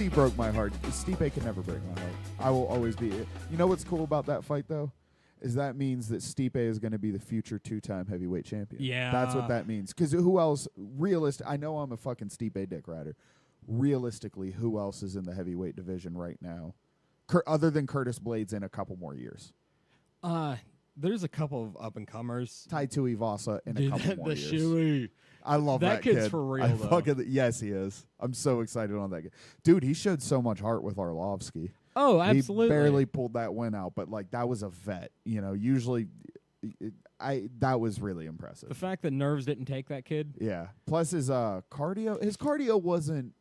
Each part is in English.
DC broke my heart. Stipe can never break my heart. I will always be. You know what's cool about that fight though? Is that means that Stipe is going to be the future 2-time heavyweight champion. Yeah. That's what that means. Because who else, I know I'm a fucking Stipe dick rider. Realistically, who else is in the heavyweight division right now? Other than Curtis Blades in a couple more years. There's a couple of up-and-comers. Tai Tuivasa in a couple more years. Shuey. I love that kid's kid. for real, though. Yes, he is. I'm so excited on that kid. Dude, he showed so much heart with Arlovsky. Oh, absolutely. He barely pulled that win out, but like that was a vet. You know, usually that was really impressive. The fact that Nerves didn't take that kid. Yeah. Plus his cardio wasn't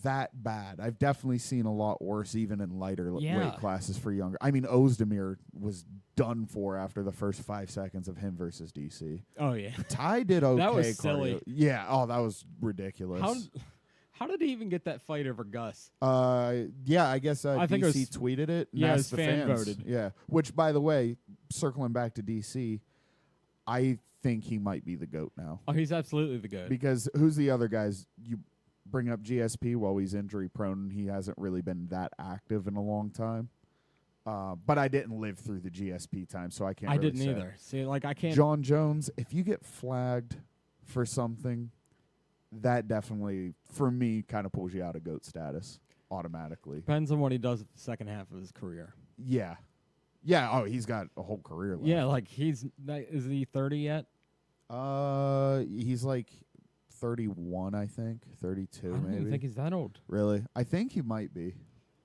that bad. I've definitely seen a lot worse, even in lighter weight classes for younger. I mean, Ozdemir was done for after the first 5 seconds of him versus DC. Oh yeah, Ty did okay. That was cardio. silly. Yeah. Oh, that was ridiculous. How did he even get that fight over Gus? Yeah, I guess I think DC tweeted it. Yeah, his fan fans voted. Yeah, which by the way, circling back to DC, I think he might be the GOAT now. Oh, he's absolutely the GOAT. Because who's the other guys? You bring up GSP while he's injury prone. He hasn't really been that active in a long time. But I didn't live through the GSP time, so I can't. I really didn't say. either. See, like I can't. John Jones, if you get flagged for something, that definitely, for me, kind of pulls you out of GOAT status automatically. Depends on what he does at the second half of his career. Yeah. Yeah, oh, he's got a whole career left. Yeah, like is he 30 yet? He's like 31, I think. 32, I don't maybe. even think he's that old. Really? I think he might be.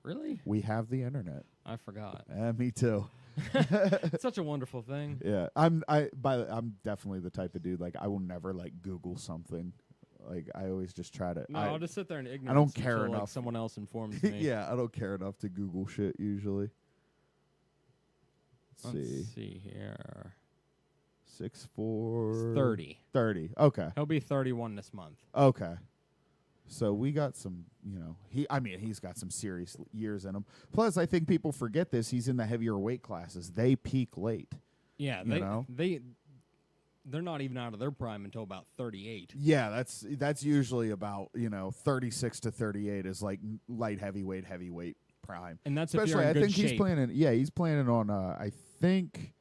Really? We have the internet. I forgot. Me too. It's such a wonderful thing. Yeah, I'm definitely the type of dude, like, I will never, like, Google something. Like, I always just try to. No, I'll just sit there in ignorance. I don't care until, enough. Like, someone else informs me. Yeah, I don't care enough to Google shit usually. Let's see here. 6'4". 30. 30. Okay. He'll be 31 this month. Okay. So we got some, he's got some serious years in him. Plus, I think people forget this. He's in the heavier weight classes. They peak late. Yeah, they're not even out of their prime until about 38. Yeah, that's usually about 36 to 38 is like light heavyweight prime. And that's especially if you're in I good think shape. he's planning. Yeah, he's planning on. I think.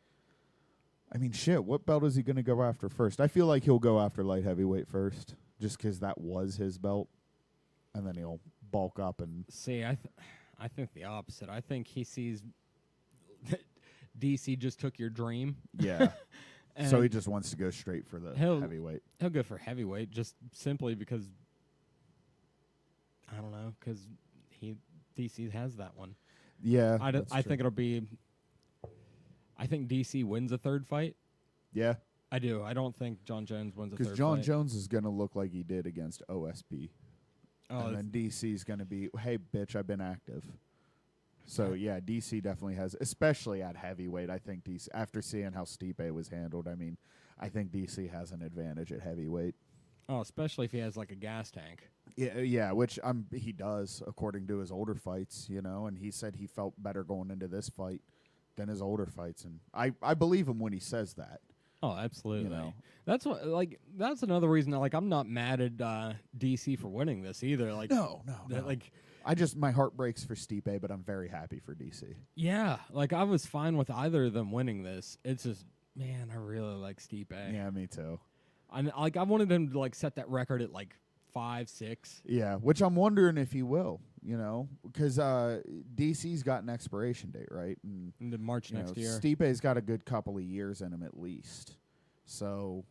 I mean, shit. What belt is he going to go after first? I feel like he'll go after light heavyweight first, just because that was his belt, and then he'll bulk up and. See, I think the opposite. I think he sees that DC just took your dream. Yeah. So he just wants to go straight for the heavyweight. He'll go for heavyweight just simply because I don't know, because DC has that one. Yeah, I think it'll be. I think DC wins a third fight. Yeah, I do. I don't think John Jones wins a third fight. Because John Jones is going to look like he did against OSP. Oh, and then DC's going to be, hey, bitch, I've been active. So, yeah, DC definitely has, especially at heavyweight. I think DC, after seeing how Stipe was handled, I think DC has an advantage at heavyweight. Oh, especially if he has like a gas tank. Yeah, which he does according to his older fights, and he said he felt better going into this fight than his older fights, and I believe him when he says that. Oh, absolutely. That's what that's another reason that I'm not mad at DC for winning this either. Like no. Like my heart breaks for Stipe, but I'm very happy for DC. Yeah, I was fine with either of them winning this. It's just, man, I really like Stipe. Yeah, me too. I wanted him to set that record at 5, 6. Yeah, which I'm wondering if he will, because DC's got an expiration date, right? And into March next year. Stipe's got a good couple of years in him at least. So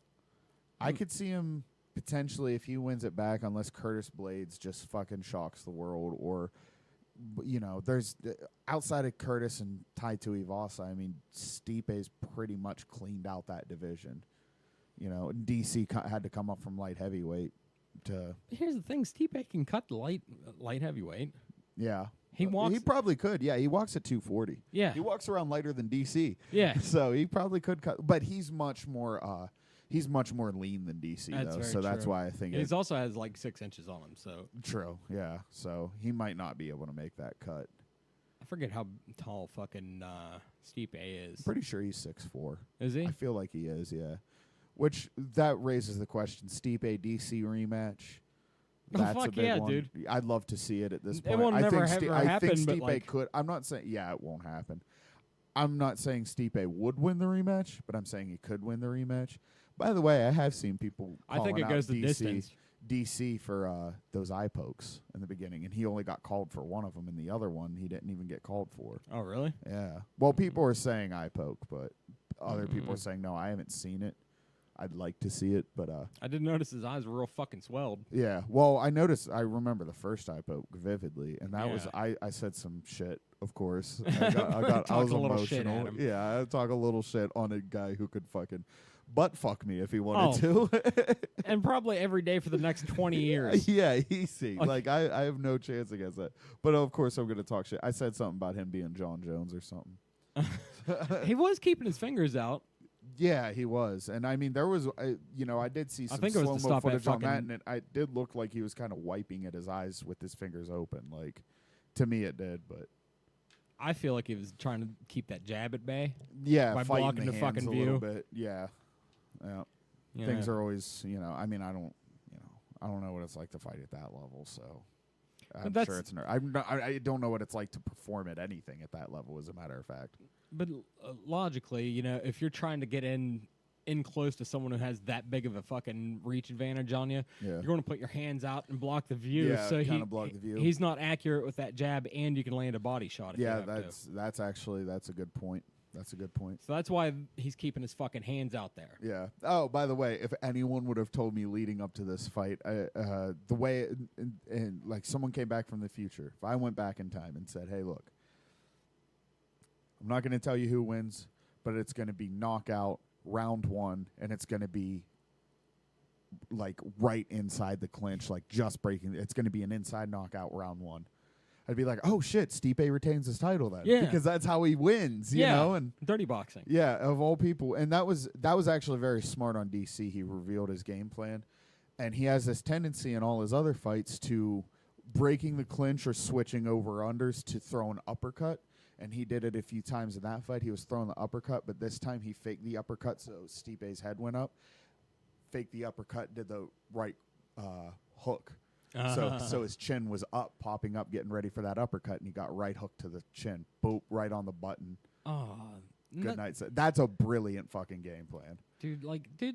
I could see him potentially, if he wins it back, unless Curtis Blades just fucking shocks the world, or there's outside of Curtis and Tai Tuivasa, Stipe's pretty much cleaned out that division. DC had to come up from light heavyweight to. Here's the thing: Stipe can cut the light heavyweight. Yeah, he walks. He probably could. Yeah, he walks at 240. Yeah, he walks around lighter than DC. Yeah, so he probably could cut, but he's much more. He's much more lean than DC, that's though. So true. That's why I think he also has 6 inches on him. So true. Yeah. So he might not be able to make that cut. I forget how tall fucking Stipe is. I'm pretty sure he's 6'4". Is he? I feel like he is. Yeah. Which that raises the question: Stipe DC rematch. That's fuck a big yeah, one. dude. I'd love to see it at this point. It won't never I think happen, but Stipe like, could. I'm not saying, it won't happen. I'm not saying Stipe would win the rematch, but I'm saying he could win the rematch. By the way, I have seen people I think it goes the distance. DC for those eye pokes in the beginning, and he only got called for one of them, and the other one he didn't even get called for. Oh, really? Yeah. Well, people are saying eye poke, but other people are saying no. I haven't seen it. I'd like to see it, but I did notice his eyes were real fucking swelled. Yeah. Well, I remember the first eye poke vividly, and that was I said some shit. Of course, I was emotional. Yeah, I talk a little shit on a guy who could fucking butt fuck me if he wanted to, and probably every day for the next 20 years. Yeah, easy. Like I have no chance against that. But of course, I'm gonna talk shit. I said something about him being John Jones or something. He was keeping his fingers out. Yeah, he was, and I mean, there was, I did see some slow-mo footage on that, and it did look like he was kind of wiping at his eyes with his fingers open. Like, to me, it did, but I feel like he was trying to keep that jab at bay. Yeah, by blocking the fucking view. Bit. Yeah, things are always, I mean, I don't know what it's like to fight at that level, so I'm sure it's. I don't know what it's like to perform at anything at that level, as a matter of fact. But logically, if you're trying to get in close to someone who has that big of a fucking reach advantage on you, you're going to put your hands out and block the view. Yeah, so block the view. He's not accurate with that jab, and you can land a body shot. If you have that's a good point. That's a good point. So that's why he's keeping his fucking hands out there. Yeah. Oh, by the way, if anyone would have told me leading up to this fight, the way and like someone came back from the future, if I went back in time and said, "Hey, look, I'm not going to tell you who wins, but it's going to be knockout round 1, and it's going to be like right inside the clinch, like just breaking. It's going to be an inside knockout round 1." I'd be like, "Oh shit, Stipe retains his title then," because that's how he wins, you know. And dirty boxing. Yeah, of all people, and that was actually very smart on DC. He revealed his game plan, and he has this tendency in all his other fights to breaking the clinch or switching over unders to throw an uppercut. And he did it a few times in that fight. He was throwing the uppercut, but this time he faked the uppercut, so Stipe's head went up. Faked the uppercut, did the right hook. So his chin was up, popping up, getting ready for that uppercut, and he got right hook to the chin. Boop, right on the button. Oh, good night. That's a brilliant fucking game plan. Dudes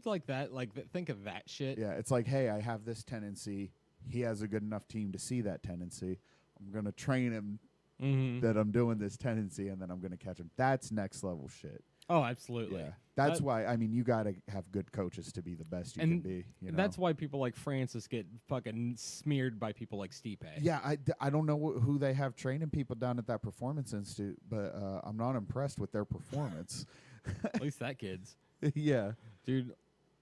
like that, think of that shit. Yeah, it's like, hey, I have this tendency. He has a good enough team to see that tendency. I'm going to train him that I'm doing this tendency, and then I'm going to catch him. That's next level shit. Oh, absolutely. Yeah. That's why, I mean, you got to have good coaches to be the best you can be. That's why people like Francis get fucking smeared by people like Stipe. Yeah, I don't know who they have training people down at that Performance Institute, but I'm not impressed with their performance. At least that kid's. Yeah. Dude,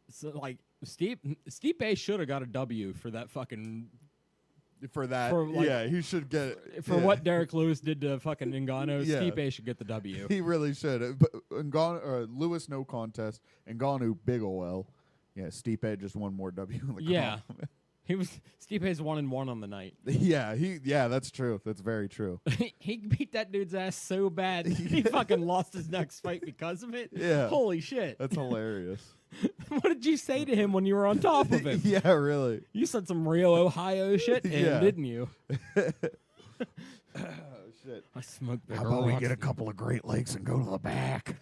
so like Stipe should have got a W for that fucking... For that, he should get for what Derek Lewis did to fucking Ngannou. Stipe should get the W. He really should. But Lewis, no contest. Ngannou, big ol' L. Yeah, Stipe just one more W. In the Stipe's 1-1 on the night. Yeah, that's true. That's very true. He beat that dude's ass so bad he fucking lost his next fight because of it. Yeah, holy shit, that's hilarious. What did you say to him when you were on top of him? Yeah, really. You said some real Ohio shit to him, didn't you? Oh, shit. I smoked. How about we get a couple of Great Lakes and go to the back?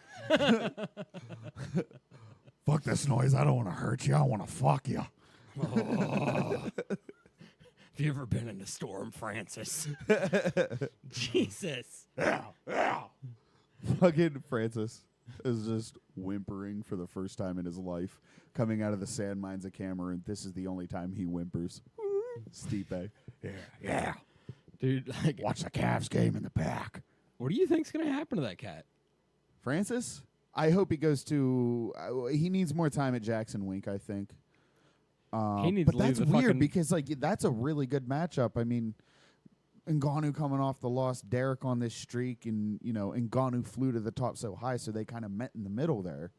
Fuck this noise. I don't want to hurt you. I want to fuck you. Oh. Have you ever been in a storm, Francis? Jesus. Yeah. Fucking Francis is just whimpering for the first time in his life, coming out of the sand mines of Cameroon. This is the only time he whimpers. Stipe. Yeah. Dude, watch the Cavs game in the back. What do you think's going to happen to that cat? Francis? I hope he goes to... he needs more time at Jackson Wink, I think. He needs but that's weird because that's a really good matchup. I mean... Ngannou coming off the loss, Derek on this streak, and Ngannou flew to the top so high, so they kind of met in the middle there.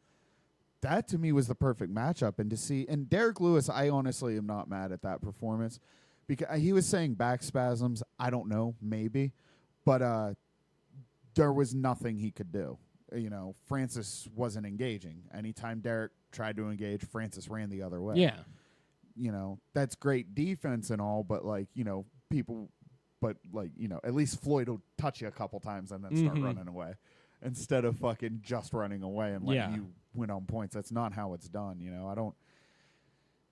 That to me was the perfect matchup, and Derek Lewis, I honestly am not mad at that performance because he was saying back spasms. I don't know, maybe, but there was nothing he could do. Francis wasn't engaging. Anytime Derek tried to engage, Francis ran the other way. Yeah. that's great defense and all, but like, people, but like, at least Floyd will touch you a couple times and then start running away instead of fucking just running away and letting you win on points. That's not how it's done.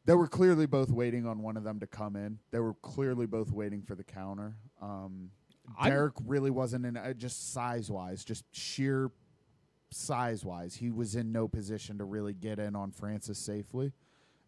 They were clearly both waiting on one of them to come in. They were clearly both waiting for the counter. Derek really wasn't in, just size-wise, just sheer size-wise. He was in no position to really get in on Francis safely.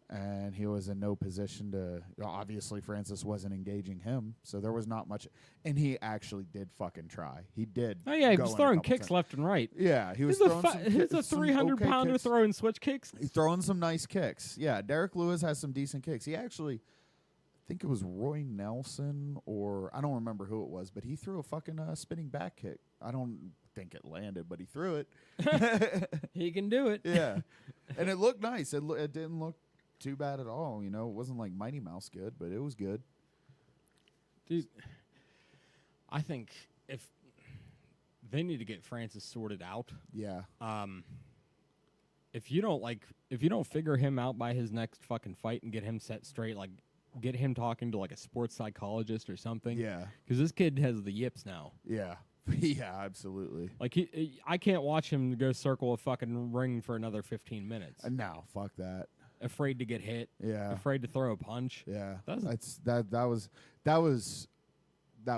And he was in no position to, obviously Francis wasn't engaging him, so there was not much. And he actually did fucking try. He did. Oh, yeah, he was throwing kicks left and right. Yeah, he was throwing some He's a 300-pounder throwing switch kicks. He's throwing some nice kicks. Yeah, Derek Lewis has some decent kicks. He actually, I think it was Roy Nelson, or I don't remember who it was, but he threw a fucking spinning back kick. I don't think it landed, but he threw it. He can do it. Yeah, and it looked nice. It didn't look too bad at all. It wasn't like Mighty Mouse good, but it was good. Dude, I think if they need to get Francis sorted out. Yeah. If you don't figure him out by his next fucking fight and get him set straight, like get him talking to like a sports psychologist or something. Yeah. Because this kid has the yips now. Yeah. Yeah, absolutely. Like I can't watch him go circle a fucking ring for another 15 minutes. No, fuck that. Afraid to get hit. Yeah. Afraid to throw a punch. Yeah. That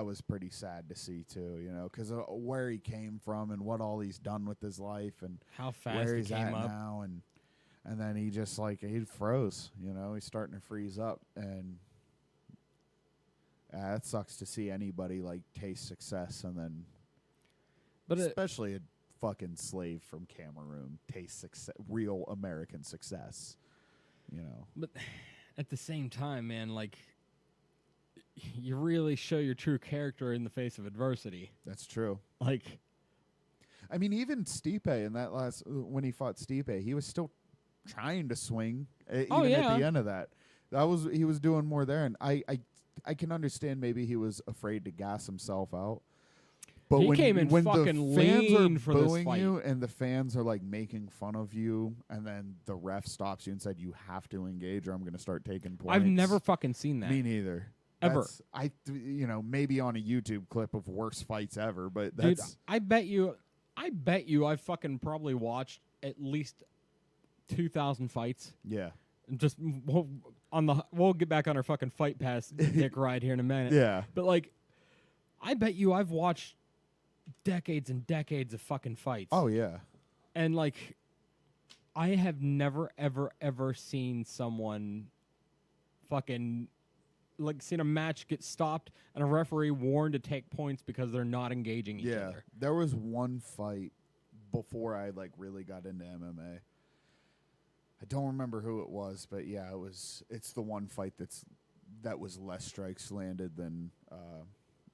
was pretty sad to see too, because where he came from and what all he's done with his life and how fast where he he's came at up now, and then he just he froze. He's starting to freeze up, and that sucks to see anybody taste success and then, but especially a fucking slave from Cameroon taste success, real American success. But at the same time, man, you really show your true character in the face of adversity. That's true. I mean, even Stipe in that when he fought Stipe, he was still trying to swing even at the end of that. He was doing more there, and I can understand maybe he was afraid to gas himself out. But he came in fucking lean for this fight. When the fans are booing you and the fans are making fun of you, and then the ref stops you and said you have to engage or I'm going to start taking points. I've never fucking seen that. Me neither. Ever. Maybe on a YouTube clip of worst fights ever, but that's. Dude, I bet you I fucking probably watched at least 2,000 fights. Yeah. Just we'll get back on our fucking Fight Pass dick ride here in a minute. Yeah. But I bet you I've watched decades and decades of fucking fights. Oh yeah. And I have never ever seen someone fucking seen a match get stopped and a referee warned to take points because they're not engaging each other. Yeah. There was one fight before I really got into MMA. I don't remember who it was, but yeah, it's the one fight that was less strikes landed than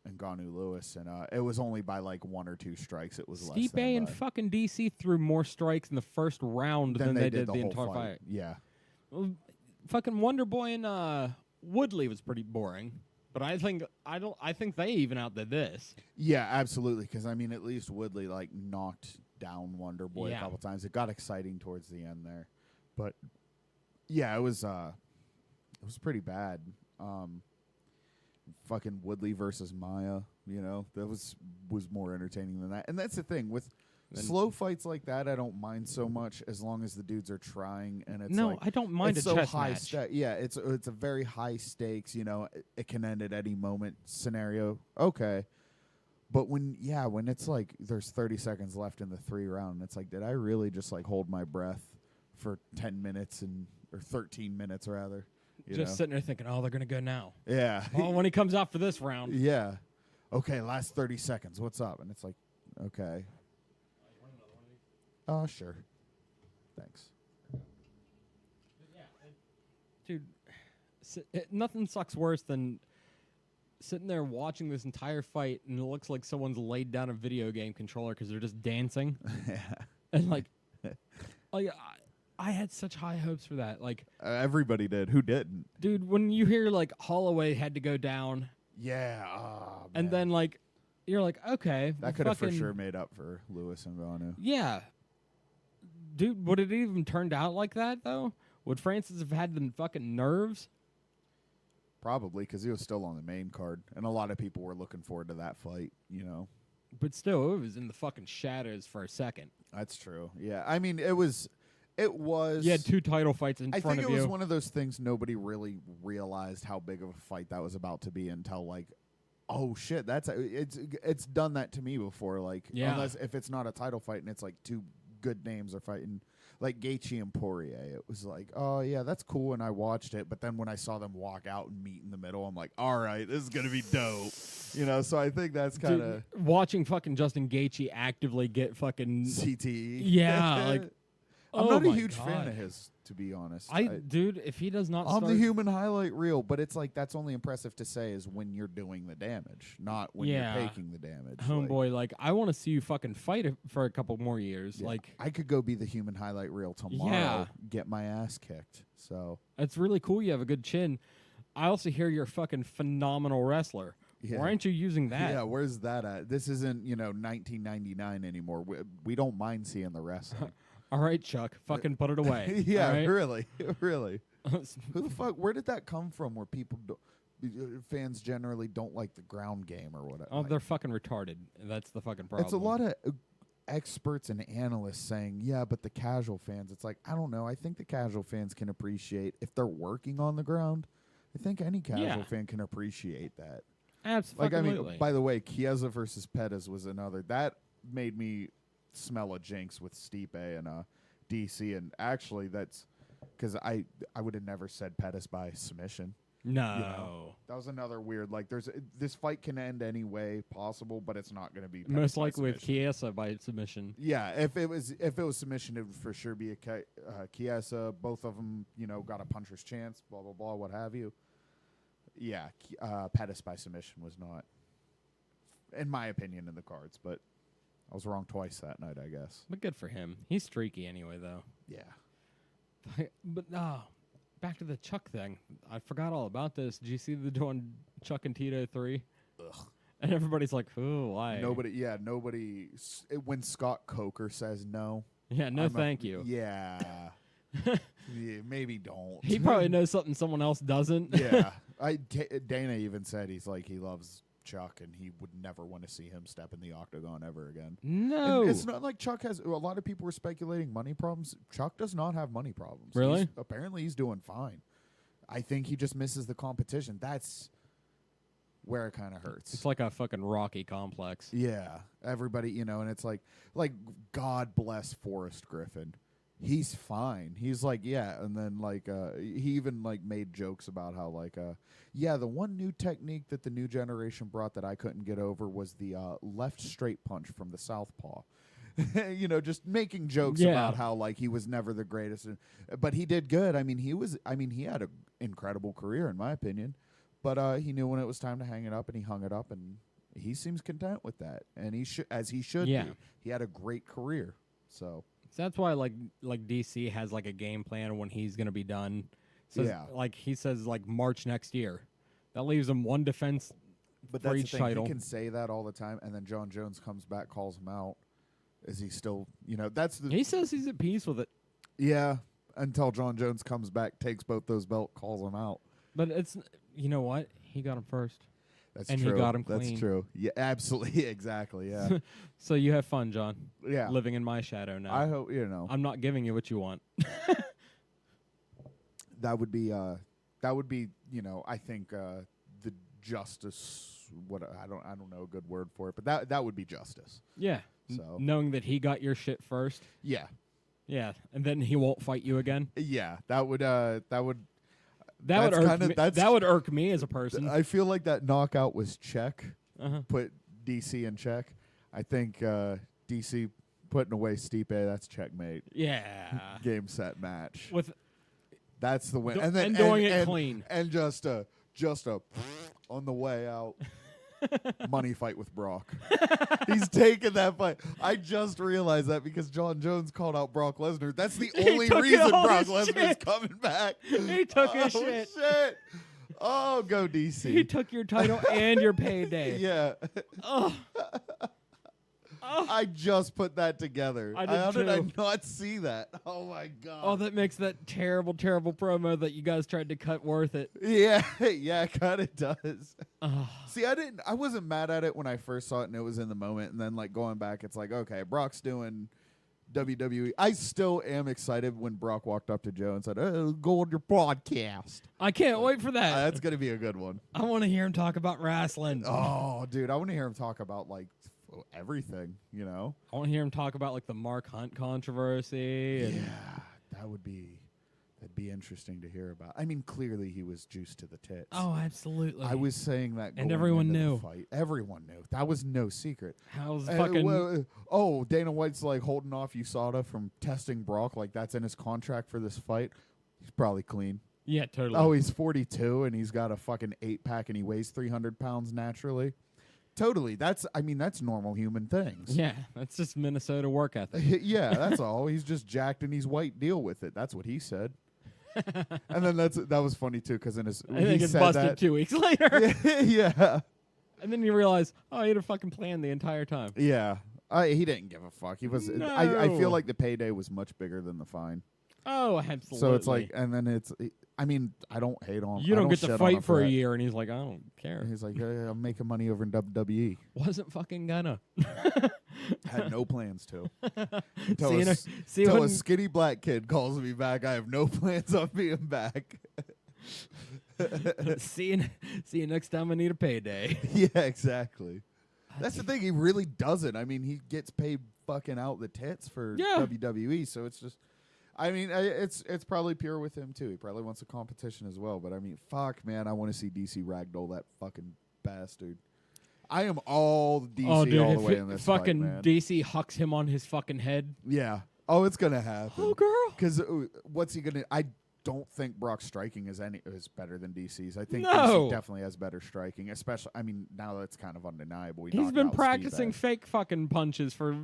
Ngannou Lewis, and it was only by 1 or 2 strikes. It was less. Stipe and fucking DC threw more strikes in the first round than they did the entire fight. Yeah. Well, fucking Wonder Boy and Woodley was pretty boring, but I think they even outdid this. Yeah, absolutely. Because at least Woodley knocked down Wonder Boy a couple times. It got exciting towards the end there, but yeah, it was pretty bad. Fucking Woodley versus Maya, that was more entertaining than that. And that's the thing with slow fights like that. I don't mind so much as long as the dudes are trying. And it's I don't mind it's a so chess high match. Yeah, it's a very high stakes. It can end at any moment scenario. Okay, but when it's there's 30 seconds left in the 3 round, it's did I really just hold my breath for 10 minutes or 13 minutes rather? Just sitting there thinking, oh, they're going to go now. Yeah. Oh, when he comes out for this round. Yeah. Okay, last 30 seconds. What's up? And it's okay. Oh, sure. Thanks. Dude, nothing sucks worse than sitting there watching this entire fight, and it looks like someone's laid down a video game controller because they're just dancing. Yeah. And I had such high hopes for that. Everybody did. Who didn't? Dude, when you hear Holloway had to go down. Yeah. Oh, and then you're okay. That could have for sure made up for Lewis and Ngannou. Yeah. Dude, would it even turned out like that though? Would Francis have had the fucking nerves Probably because he was still on the main card, and a lot of people were looking forward to that fight. But still, it was in the fucking shadows for a second. That's true. Yeah, I mean, it was. You had 2 title fights in front of you. I think it was one of those things nobody really realized how big of a fight that was about to be until like, oh shit, it's done that to me before. Like, unless if it's not a title fight and it's like 2 good names are fighting, like Gaethje and Poirier. It was like, oh yeah, that's cool, and I watched it. But then when I saw them walk out and meet in the middle, I'm like, all right, this is gonna be dope. So I think that's kind of watching fucking Justin Gaethje actively get fucking CTE. Yeah, like. I'm not a huge fan of his, to be honest. Dude, if he does not on the human highlight reel, but it's like that's only impressive to say is when you're doing the damage, not when you're taking the damage. Homeboy, like I want to see you fucking fight for a couple more years. Yeah, like I could go be the human highlight reel tomorrow, get my ass kicked. So it's really cool. You have a good chin. I also hear you're a fucking phenomenal wrestler. Yeah. Why aren't you using that? Yeah, where's that at? This isn't 1999 anymore. We don't mind seeing the wrestling. All right, Chuck, fucking put it away. Yeah, right? really. Who the fuck? Where did that come from? Where fans generally don't like the ground game or whatever. Oh, they're fucking retarded. That's the fucking problem. It's a lot of experts and analysts saying, yeah, but the casual fans. It's like, I don't know. I think the casual fans can appreciate if they're working on the ground. I think any casual fan can appreciate that. Absolutely. Like, I mean, by the way, Chiesa versus Pettis was another. That made me smell a jinx with Stipe and DC, and actually that's because I would have never said Pettis by submission. No, that was another weird. Like, this fight can end any way possible, but it's not going to be Pettis most likely with Chiesa by submission. Yeah, if it was submission, it would for sure be a Chiesa. Both of them, got a puncher's chance. Blah blah blah, what have you. Yeah, Pettis by submission was not, in my opinion, in the cards, but. I was wrong twice that night, I guess. But good for him. He's streaky anyway, though. Yeah. But back to the Chuck thing. I forgot all about this. Did you see the one Chuck and Tito 3? Ugh. And everybody's like, "Ooh, why?" Nobody. When Scott Coker says no. Yeah, no, thank you. Yeah. Yeah, maybe don't. He probably knows something someone else doesn't. Yeah. Dana even said he loves Chuck, and he would never want to see him step in the octagon ever again. No. And it's not like Chuck has. A lot of people were speculating money problems. Chuck does not have money problems. Really? Apparently, he's doing fine. I think he just misses the competition. That's where it kind of hurts. It's like a fucking Rocky complex. Yeah. Everybody, and it's like God bless Forrest Griffin. He's fine. He's like, yeah, and then he even made jokes about how the one new technique that the new generation brought that I couldn't get over was the left straight punch from the southpaw. Just making jokes about how he was never the greatest, but he did good. I mean, he had an incredible career in my opinion, but he knew when it was time to hang it up, and he hung it up, and he seems content with that, and he should be. He had a great career, so. So that's why DC has a game plan when he's gonna be done. So he says March next year. That leaves him one defense for each title. He can say that all the time, and then John Jones comes back, calls him out. Is he still? He says he's at peace with it. Yeah, until John Jones comes back, takes both those belts, calls him out. But it's what he got him first. That's and true. He got him clean. That's true. Yeah, absolutely, exactly. Yeah. So you have fun, John. Yeah. Living in my shadow now. I hope I'm not giving you what you want. That would be. I think the justice. What I don't know a good word for it, but that would be justice. Yeah. So knowing that he got your shit first. Yeah. Yeah, and then he won't fight you again. Yeah, that would. That would irk me as a person. I feel like that knockout was check. Put DC in check. I think DC putting away Stipe, that's checkmate. Yeah. Game, set, match. That's the win. And doing it clean. And just a on the way out. Money fight with Brock. He's taking that fight. I just realized that because John Jones called out Brock Lesnar. That's the only reason Brock Lesnar is coming back. He took his shit. Shit. Oh, go DC. He took your title and your payday. Yeah. Oh. Oh. I just put that together. I did How did I too. not see that? Oh my god. Oh, that makes that terrible, terrible promo that you guys tried to cut worth it. Yeah, yeah, it kind of does. Oh. See, I wasn't mad at it when I first saw it and it was in the moment, and then like going back, it's like, okay, Brock's doing WWE. I still am excited when Brock walked up to Joe and said, "Oh, go on your podcast." I can't wait for that. That's gonna be a good one. I want to hear him talk about wrestling. Oh, dude, I want to hear him talk about like everything. You know? I want to hear him talk about like the Mark Hunt controversy. And Yeah, that'd be interesting to hear about. I mean, clearly he was juiced to the tits. Oh, absolutely. I was saying that, And going everyone into the knew. fight. Everyone knew. That was no secret. How's fucking? Dana White's like holding off USADA from testing Brock, like that's in his contract for this fight. He's probably clean. Yeah, totally. Oh, he's 42 and he's got a fucking 8-pack and he weighs 300 pounds naturally. Totally. That's normal human things. Yeah, that's just Minnesota work ethic. Yeah, that's all. He's just jacked and he's white. Deal with it. That's what he said. And then that was funny too, because in his I think he it's said busted that. 2 weeks later. Yeah. And then you realize, oh, he had a fucking plan the entire time. Yeah. He didn't give a fuck. He was. No. I feel like the payday was much bigger than the fine. Oh, absolutely. So it's like, and then it's. I mean, I don't hate on. you I don't get shit to on fight him for a that. year, and he's like, I don't care. He's like, yeah, I'm making money over in WWE. Wasn't fucking gonna. Had no plans to. See Until a when- skinny black kid calls me back, I have no plans on being back. see you next time I need a payday. Yeah, exactly. That's the thing. He really doesn't. I mean, he gets paid fucking out the tits for Yeah. WWE, so it's just. I mean, it's probably pure with him too. He probably wants a competition as well. But I mean, fuck, man, I want to see DC ragdoll that fucking bastard. I am all DC Oh, dude, all the if way it in this fucking fight, man. DC hucks him on his fucking head. Yeah. Oh, it's gonna happen. Oh, girl. Because what's he gonna? I don't think Brock's striking is better than DC's. I think No. DC definitely has better striking. Especially, I mean, now that's kind of undeniable. He's been practicing fake fucking punches for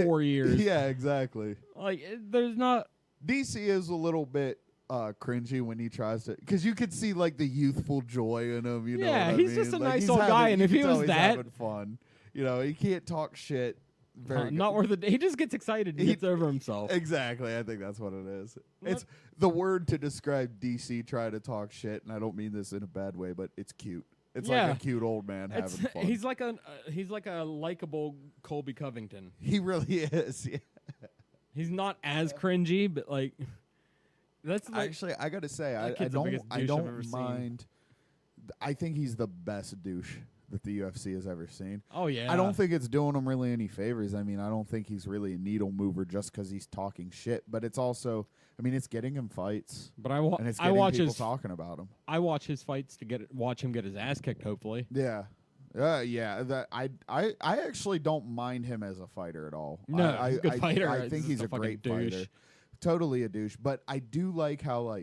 4 years. Yeah, exactly. Like, there's not. DC is a little bit cringy when he tries to, because you could see like the youthful joy in him. You know, Yeah, what I he's mean? just a Like, nice he's old guy, and you if can he tell was he's that- having fun, you know, he can't talk shit. Very Not good. worth it. He just gets excited and He- gets over himself. Exactly, I think that's what it is. What? It's the word to describe DC trying to talk shit, and I don't mean this in a bad way, but it's cute. It's Yeah. like a cute old man having fun. He's like a likable Colby Covington. He really is. Yeah. He's not as cringy, but like that's like Actually, I gotta say, that I kid's the don't, biggest I douche I've ever don't seen. mind. I think he's the best douche that the UFC has ever seen. oh yeah. I don't think it's doing him really any favors. I mean, I don't think he's really a needle mover just because he's talking shit. But it's also, I mean, it's getting him fights, But and it's I getting watch people his talking about him. I watch his fights to watch him get his ass kicked. Hopefully. Yeah. Yeah, that I actually don't mind him as a fighter at all. No, he's a good fighter. I It's think just he's a a great fucking douche. fighter. Totally a douche, but I do like how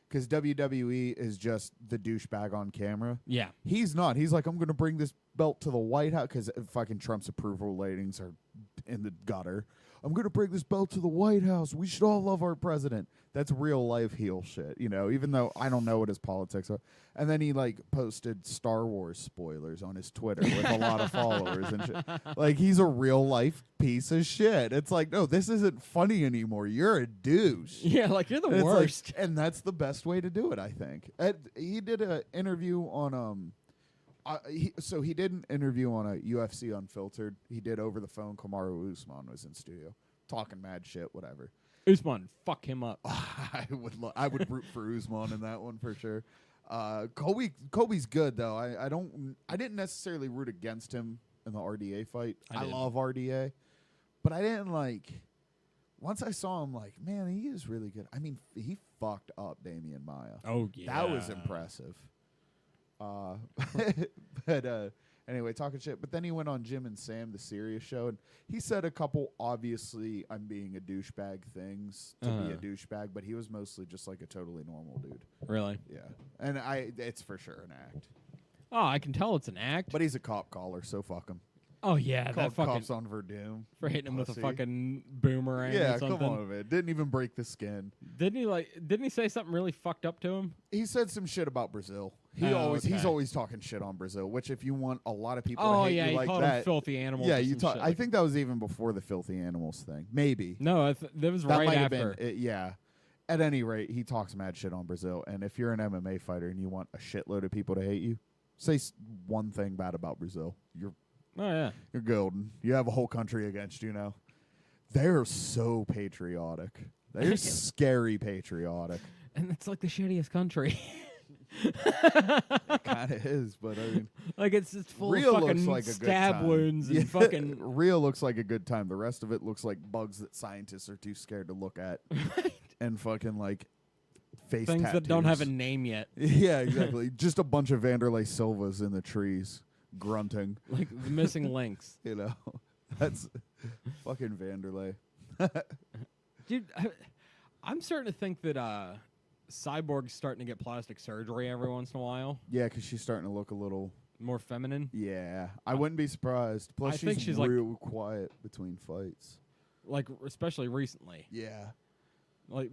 because WWE is just the douchebag on camera. Yeah. He's not. He's like, I'm going to bring this belt to the White House because fucking Trump's approval ratings are in the gutter. I'm going to bring this belt to the White House. We should all love our president. That's real life heel shit, you know, even though I don't know what his politics are. And then he like posted Star Wars spoilers on his Twitter with a lot of followers and shit. Like, he's a real life piece of shit. It's like, no, this isn't funny anymore. You're a douche. Yeah, like you're the And it's like- worst. and that's the best way to do it, I think. He did an interview on he did an interview on a UFC Unfiltered. He did over the phone. Kamaru Usman was in studio talking mad shit, whatever. Usman, fuck him up. I would root for Usman in that one for sure. Kobe's good though. I didn't necessarily root against him in the RDA fight. I did. love RDA, but I didn't like. Once I saw him, like, man, he is really good. I mean, he fucked up Damian Maya. Oh yeah. That was impressive. But anyway, talking shit. But then he went on Jim and Sam, the serious show, and he said a couple obviously I'm being a douchebag things to be a douchebag, but he was mostly just like a totally normal dude. Really? Yeah, and it's for sure an act. Oh, I can tell it's an act. But he's a cop caller, so fuck him. Oh yeah, that Called fucking cops on Verdum for hitting him with a pussy. fucking boomerang. Yeah, or something. come on, man. Didn't even break the skin. Didn't he say something really fucked up to him? He said some shit about Brazil. He's Okay. always talking shit on Brazil. Which, if you want a lot of people Oh to hate yeah, you he like called that, him filthy animals. yeah, or you some talk. shit I like think that was even before the filthy animals thing. Maybe no, that was that right might after. have been. Yeah. At any rate, he talks mad shit on Brazil. And if you're an MMA fighter and you want a shitload of people to hate you, say one thing bad about Brazil. Oh yeah, You're golden. You have a whole country against you now. They're so patriotic. They're scary patriotic. and it's like the shittiest country. It kind of is, but I mean, like it's full Rio of looks fucking like a good stab time. wounds and Yeah, fucking Rio looks like a good time. The rest of it looks like bugs that scientists are too scared to look at, and fucking like face things tattoos. that don't have a name yet. Yeah, exactly. Just a bunch of Vanderlei Silvas in the trees, grunting. Like the missing links. You know, that's fucking Vanderlei. Dude, I'm starting to think that Cyborg's starting to get plastic surgery every once in a while. Yeah, because she's starting to look a little. More feminine. Yeah, I wouldn't be surprised. Plus, I think she's real quiet between fights. Like, especially recently. Yeah, But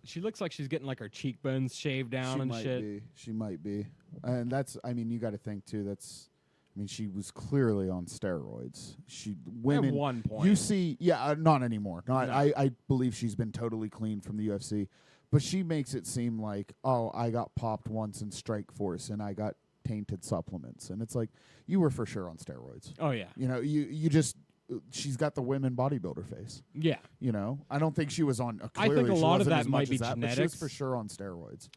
she looks like she's getting like her cheekbones shaved down and shit. She might be, and that's. I mean, you got to think too. I mean, she was clearly on steroids. Women. At one point. You see, not anymore. No. I believe she's been totally clean from the UFC, but she makes it seem like, oh, I got popped once in Strikeforce and I got tainted supplements, and it's like you were for sure on steroids. Oh yeah. You know, you just. She's got the women bodybuilder face. Yeah. You know, I don't think she was on. I think a she lot of wasn't that as might much be as that, but she was genetics. for sure on steroids.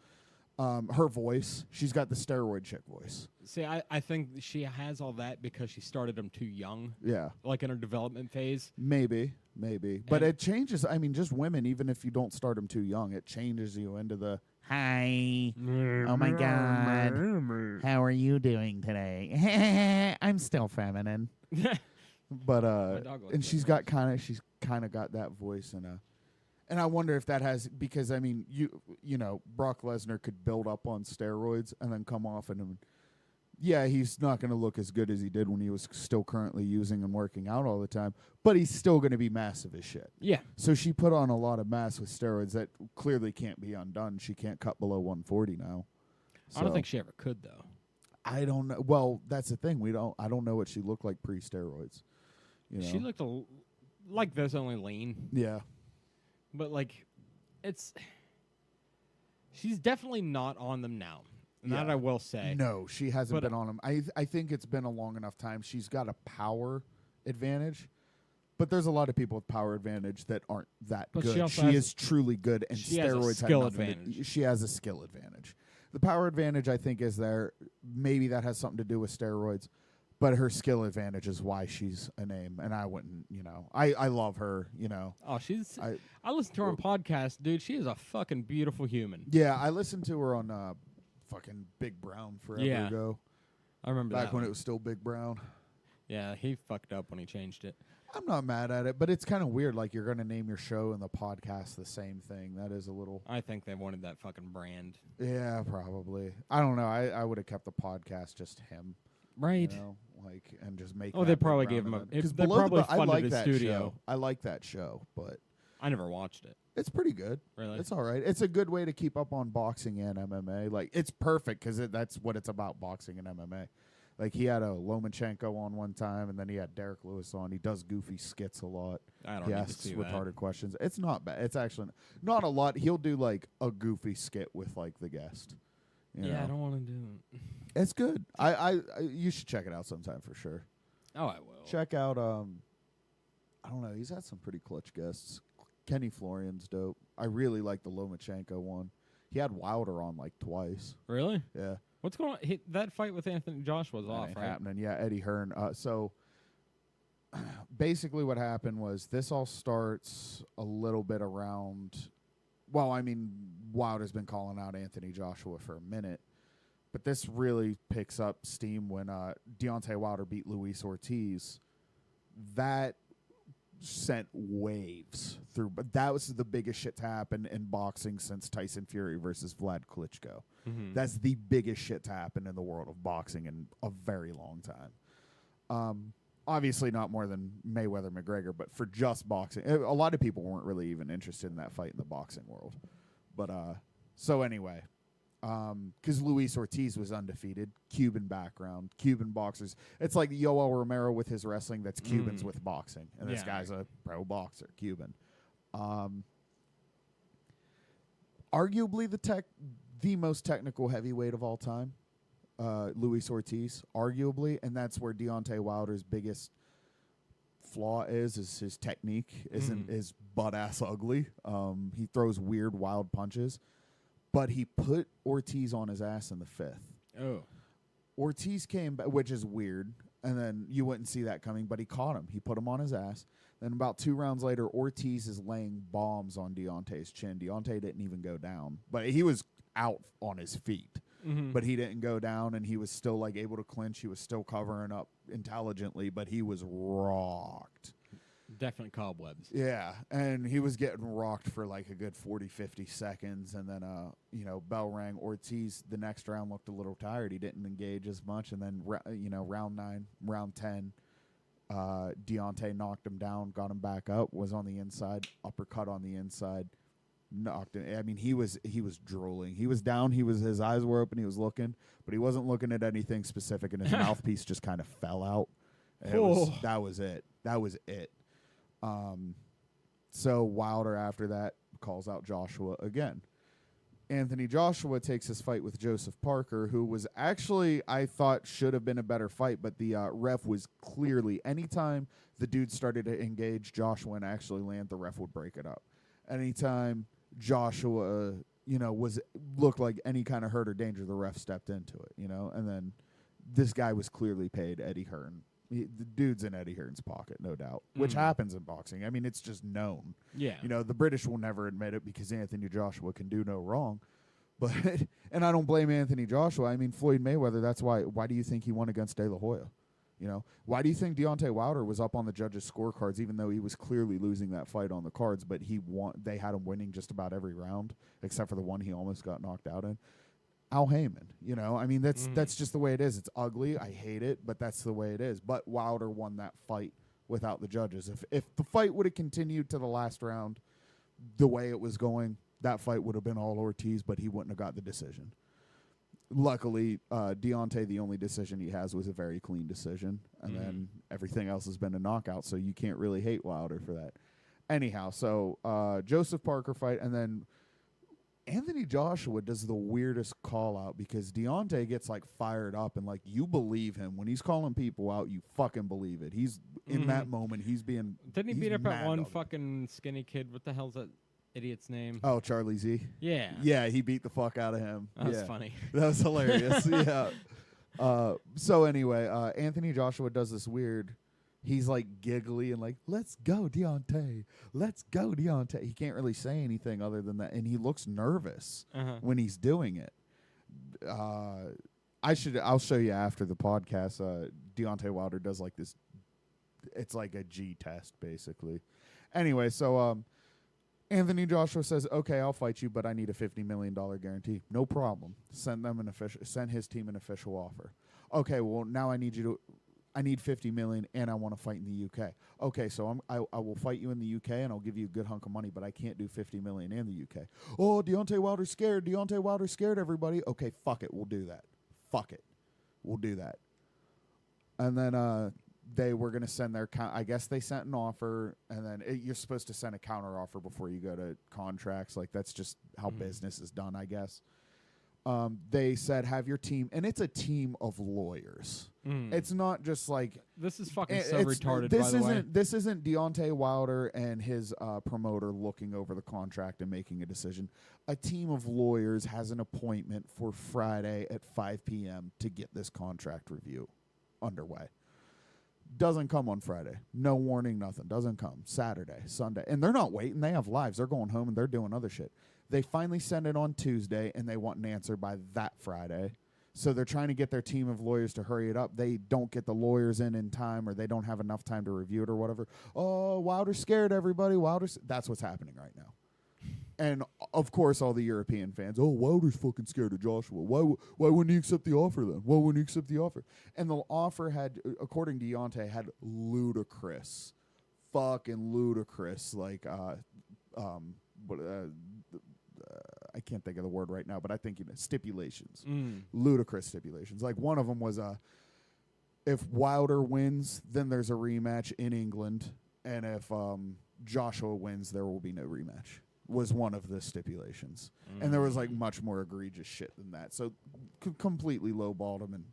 Her voice, she's got the steroid chick voice. See, I think she has all that because she started them too young, Yeah, like in her development phase. maybe, but And- it changes. I mean, just women, even if you don't start them too young, it changes you into the hi. Oh my God, how are you doing today? I'm still feminine, but dog likes and that she's got kind of got that voice and I wonder if that has, because I mean, you know, Brock Lesnar could build up on steroids and then come off and yeah, he's not going to look as good as he did when he was still currently using and working out all the time, but he's still going to be massive as shit. Yeah. So she put on a lot of mass with steroids that clearly can't be undone. She can't cut below 140 now. I don't So, think she ever could though. I don't know. Well, that's the thing. I don't know what she looked like pre-steroids. You know? She looked like this, only lean. Yeah. But she's definitely not on them now. And that Yeah. I will say. No, she hasn't But, been on him. I think it's been a long enough time. She's got a power advantage, but there's a lot of people with power advantage that aren't that But good. she also She has- is truly good, and she has a steroids skill have nothing advantage. she has a skill advantage. The power advantage, I think, is there. Maybe that has something to do with steroids, but her skill advantage is why she's a name. And I wouldn't, you know, I love her, you know. Oh, I listen to her on podcast, dude. She is a fucking beautiful human. Yeah, I listened to her on fucking Big Brown forever Yeah. ago. I remember Back that when one. it was still Big Brown. Yeah, he fucked up when he changed it. I'm not mad at it, but it's kind of weird. Like, you're going to name your show and the podcast the same thing. That is a little. I think they wanted that fucking brand. Yeah, probably. I don't know. I would have kept the podcast just him. Right. You know, like, and just make. Oh, that they Big probably Brown gave him and a- then- if 'cause they Below the probably Belt- I funded like his that studio. show. I like that show, but I never watched it. it's pretty good. Really? It's all right. It's a good way to keep up on boxing and MMA. Like, it's perfect because that's what it's about, boxing and MMA. Like, he had a Lomachenko on one time, and then he had Derek Lewis on. He does goofy skits a lot. I don't He need to asks see retarded that. questions. It's not bad. It's actually not a lot. He'll do, like, a goofy skit with, like, the guest. You Yeah, I know? don't want to do it. It's good. I you should check it out sometime for sure. Oh, I will. Check out I don't know. He's had some pretty clutch guests. Kenny Florian's dope. I really like the Lomachenko one. He had Wilder on like twice. Really? Yeah, What's going on? That fight with Anthony Joshua was that off, ain't right? happening. Yeah, Eddie Hearn. So basically, what happened was this all starts a little bit around. Well, I mean, Wilder's been calling out Anthony Joshua for a minute, but this really picks up steam when Deontay Wilder beat Luis Ortiz. That sent waves through, but that was the biggest shit to happen in boxing since Tyson Fury versus Vlad Klitschko. Mm-hmm. That's the biggest shit to happen in the world of boxing in a very long time. Obviously not more than Mayweather-McGregor, but for just boxing. A lot of people weren't really even interested in that fight in the boxing world. But so anyway, because Luis Ortiz was undefeated, Cuban background, Cuban boxers. It's like Yoel Romero with his wrestling. That's Cubans with boxing, and this guy's a pro boxer, Cuban. Arguably the most technical heavyweight of all time, Luis Ortiz, arguably, and that's where Deontay Wilder's biggest flaw is his technique isn't is butt ass ugly. He throws weird, wild punches. But he put Ortiz on his ass in the 5th. Oh. Ortiz came back, which is weird, and then you wouldn't see that coming, but he caught him. He put him on his ass. Then about 2 rounds later, Ortiz is laying bombs on Deontay's chin. Deontay didn't even go down, but he was out on his feet. But he didn't go down, and he was still like able to clinch. He was still covering up intelligently, but he was rocked. Definitely cobwebs. Yeah, and he was getting rocked for like a good 40, 50 seconds, and then, bell rang. Ortiz, the next round, looked a little tired. He didn't engage as much, and then, round 9, round 10, Deontay knocked him down, got him back up, was on the inside, uppercut on the inside, knocked him. I mean, he was drooling. He was down. His eyes were open. He was looking, but he wasn't looking at anything specific, and his mouthpiece just kind of fell out. That was it. That was it. So Wilder after that calls out Joshua again. Anthony Joshua takes his fight with Joseph Parker, who was actually, I thought, should have been a better fight, but the ref was clearly, anytime the dude started to engage Joshua and actually land, the ref would break it up. Anytime Joshua, looked like any kind of hurt or danger, the ref stepped into it, and then this guy was clearly paid Eddie Hearn. The dude's in Eddie Hearn's pocket, no doubt, which happens in boxing. I mean, it's just known. Yeah. The British will never admit it because Anthony Joshua can do no wrong. But and I don't blame Anthony Joshua. I mean, Floyd Mayweather, that's why. Why do you think he won against De La Hoya? Why do you think Deontay Wilder was up on the judges' scorecards, even though he was clearly losing that fight on the cards, but they had him winning just about every round, except for the one he almost got knocked out in? Al Heyman, I mean, that's just the way it is. It's ugly. I hate it, but that's the way it is. But Wilder won that fight without the judges. If the fight would have continued to the last round the way it was going, that fight would have been all Ortiz, but he wouldn't have got the decision. Luckily, Deontay, the only decision he has was a very clean decision, and then everything else has been a knockout, so you can't really hate Wilder for that. Anyhow, so Joseph Parker fight, and then Anthony Joshua does the weirdest call out because Deontay gets like fired up and like you believe him when he's calling people out. You fucking believe it. He's in that moment. He's being. Didn't he beat up that one fucking skinny kid? What the hell's that idiot's name? Oh, Charlie Z. Yeah. Yeah, he beat the fuck out of him. That was funny. That was hilarious. Yeah. So anyway, Anthony Joshua does this weird. He's like giggly and like, let's go, Deontay. Let's go, Deontay. He can't really say anything other than that. And he looks nervous when he's doing it. I'll show you after the podcast. Deontay Wilder does like this. It's like a G test, basically. Anyway, so Anthony Joshua says, okay, I'll fight you, but I need a $50 million guarantee. No problem. Send his team an official offer. Okay, well, now I need $50 million, and I want to fight in the UK. Okay, so I will fight you in the UK, and I'll give you a good hunk of money, but I can't do $50 million in the UK. Oh, Deontay Wilder's scared. Deontay Wilder's scared, everybody. Okay, fuck it. We'll do that. Fuck it. We'll do that. And then they were going to send their I guess they sent an offer, and then you're supposed to send a counter offer before you go to contracts. Like, that's just how business is done, I guess. They said, have your team, and it's a team of lawyers. It's not just like this is fucking retarded. By the way, this isn't Deontay Wilder and his promoter looking over the contract and making a decision. A team of lawyers has an appointment for Friday at 5 p.m. to get this contract review underway. Doesn't come on Friday. No warning, nothing. Doesn't come. Saturday, Sunday. And they're not waiting. They have lives. They're going home and they're doing other shit. They finally send it on Tuesday, and they want an answer by that Friday. So they're trying to get their team of lawyers to hurry it up. They don't get the lawyers in time, or they don't have enough time to review it or whatever. Oh, Wilder's scared, everybody. That's what's happening right now. And of course, all the European fans, oh, Wilder's fucking scared of Joshua. Why wouldn't he accept the offer then? Why wouldn't he accept the offer? And the offer had, according to Deontay, had fucking ludicrous, like, I can't think of the word right now, but I think stipulations, ludicrous stipulations. Like one of them was, if Wilder wins, then there's a rematch in England, and if Joshua wins, there will be no rematch. Was one of the stipulations, and there was like much more egregious shit than that. So completely lowballed him, and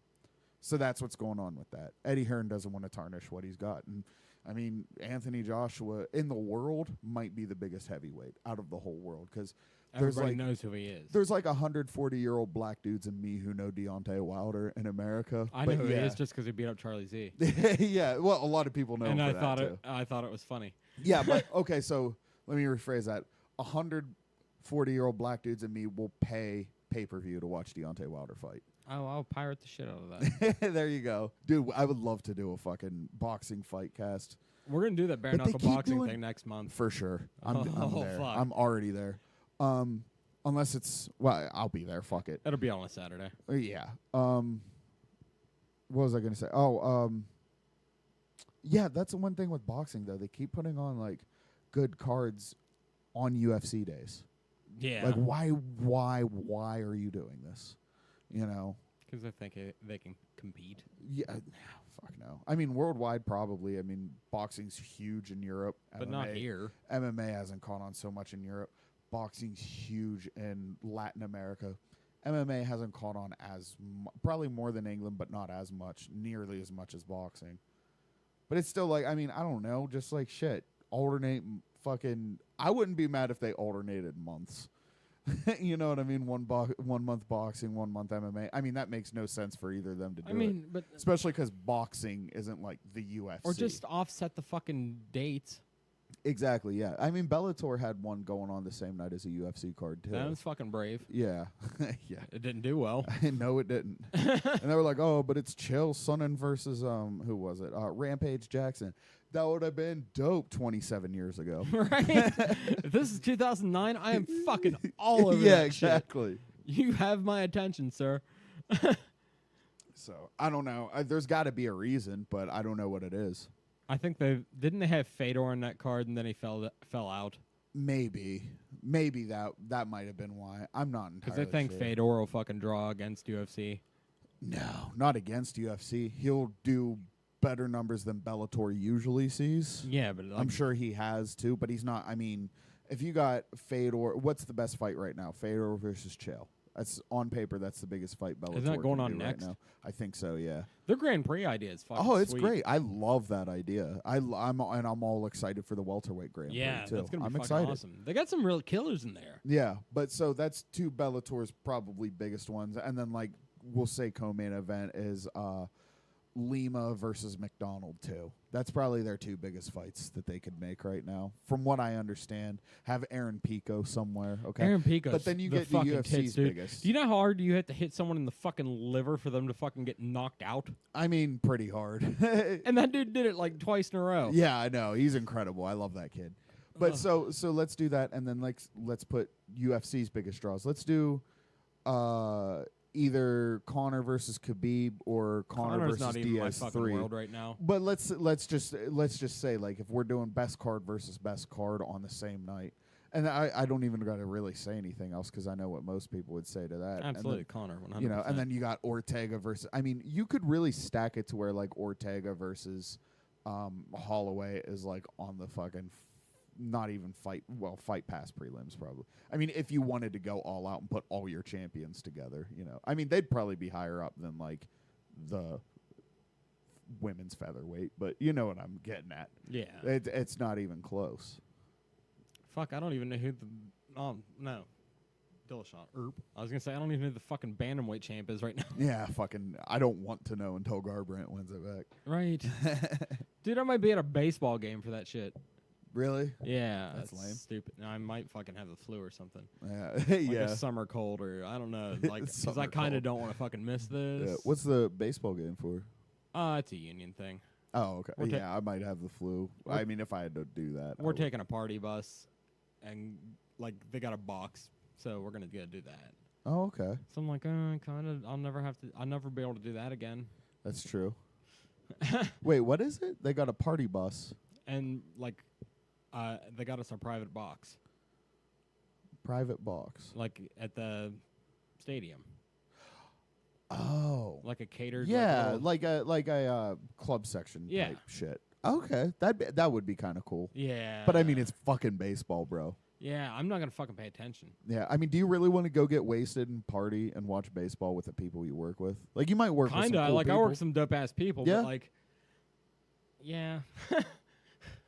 so that's what's going on with that. Eddie Hearn doesn't want to tarnish what he's got, and I mean Anthony Joshua in the world might be the biggest heavyweight out of the whole world because everybody knows who he is. There's like 140-year-old black dudes and me who know Deontay Wilder in America. I know who he is just because he beat up Charlie Z. Yeah, well, a lot of people know. And him for I thought it was funny. Yeah, but okay, so let me rephrase that. 140-year-old black dudes and me will pay pay-per-view to watch Deontay Wilder fight. Oh, I'll pirate the shit out of that. There you go. Dude, I would love to do a fucking boxing fight cast. We're going to do that bare knuckle boxing thing next month. For sure. I'm there. Fuck. I'm already there. Unless it's, well, I'll be there. Fuck it. It'll be on a Saturday. Yeah. What was I going to say? Yeah, that's the one thing with boxing, though. They keep putting on, like, good cards on UFC days. Yeah. Like, why are you doing this? You know? Because they think they can compete. Yeah. Fuck no. I mean, worldwide, probably. I mean, boxing's huge in Europe. But not here. MMA hasn't caught on so much in Europe. Boxing's huge in Latin America. MMA hasn't caught on probably more than England, but not as much, nearly as much as boxing. But it's still like, I mean, I don't know, just like shit. Alternate fucking, I wouldn't be mad if they alternated months. You know what I mean? 1 month boxing, 1 month MMA. I mean, that makes no sense for either of them to do it. But especially because boxing isn't like the UFC. Or just offset the fucking dates. Exactly, yeah. I mean, Bellator had one going on the same night as a UFC card, too. That was fucking brave. Yeah. Yeah. It didn't do well. No, it didn't. And they were like, oh, but it's Chael Sonnen versus, who was it? Rampage Jackson. That would have been dope 27 years ago. Right? If this is 2009, I am fucking all over yeah, that exactly. shit. You have my attention, sir. So, I don't know. There's got to be a reason, but I don't know what it is. I think didn't they have Fedor on that card and then he fell out? Maybe that might have been why. I'm not entirely Because I think sure. Fedor will fucking draw against UFC. No, not against UFC. He'll do better numbers than Bellator usually sees. Yeah, but I'm sure he has too, but he's not. I mean, if you got Fedor, what's the best fight right now? Fedor versus Chael. That's on paper. That's the biggest fight Bellator. Isn't that going on right next? now. I think so. Yeah. Their Grand Prix idea is fucking it's sweet. great. I love that idea. I'm all excited for the welterweight Grand Prix too. That's gonna be fucking excited. awesome. They got some real killers in there. Yeah, but so that's two Bellator's probably biggest ones, and then like we'll say co-main event is Lima versus McDonald too. That's probably their two biggest fights that they could make right now, from what I understand. Have Aaron Pico somewhere, okay? Aaron Pico, but then you get the UFC's biggest. Do you know how hard you have to hit someone in the fucking liver for them to fucking get knocked out? I mean, pretty hard. And that dude did it like twice in a row. Yeah, I know. He's incredible. I love that kid. But so let's do that, and then let's put UFC's biggest draws. Let's do either Conor versus Khabib or Conor versus not even Diaz my fucking 3. world right now. But let's just say, like, if we're doing best card versus best card on the same night, and I don't even got to really say anything else because I know what most people would say to that. Absolutely, Conor, 100%. You know, and then you got Ortega versus. I mean, you could really stack it to where like Ortega versus Holloway is like on the fucking. Not even fight past prelims probably. I mean, if you wanted to go all out and put all your champions together, you know. I mean, they'd probably be higher up than like the women's featherweight, but you know what I'm getting at. Yeah. It's not even close. Fuck, I don't even know who the no. Dillashaw. I was gonna say I don't even know who the fucking bantamweight champ is right now. Yeah, fucking I don't want to know until Garbrandt wins it back. Right. Dude, I might be at a baseball game for that shit. Really? Yeah, that's lame. Stupid. I might fucking have the flu or something. Yeah, like yeah. a summer cold or I don't know. Like, because I kind of don't want to fucking miss this. Yeah. What's the baseball game for? It's a union thing. Oh, okay. Yeah, I might have the flu. I mean, if I had to do that, we're taking a party bus and like they got a box, so we're gonna go do that. Oh, okay. So I'm like, kind of. I'll never be able to do that again. That's true. Wait, what is it? They got a party bus. And like, they got us a private box, Private box. like at the stadium, Oh. like a catered. Yeah, like a like a club section Yeah. type shit. Okay, that would be kind of cool. yeah. But I mean, it's fucking baseball, bro. yeah. I'm not gonna fucking pay attention. Yeah, I mean, do you really want to go get wasted and party and watch baseball with the people you work with? Like, you might work with some Kinda. cool Like I people. work with some dope ass people, Yeah. but like, yeah.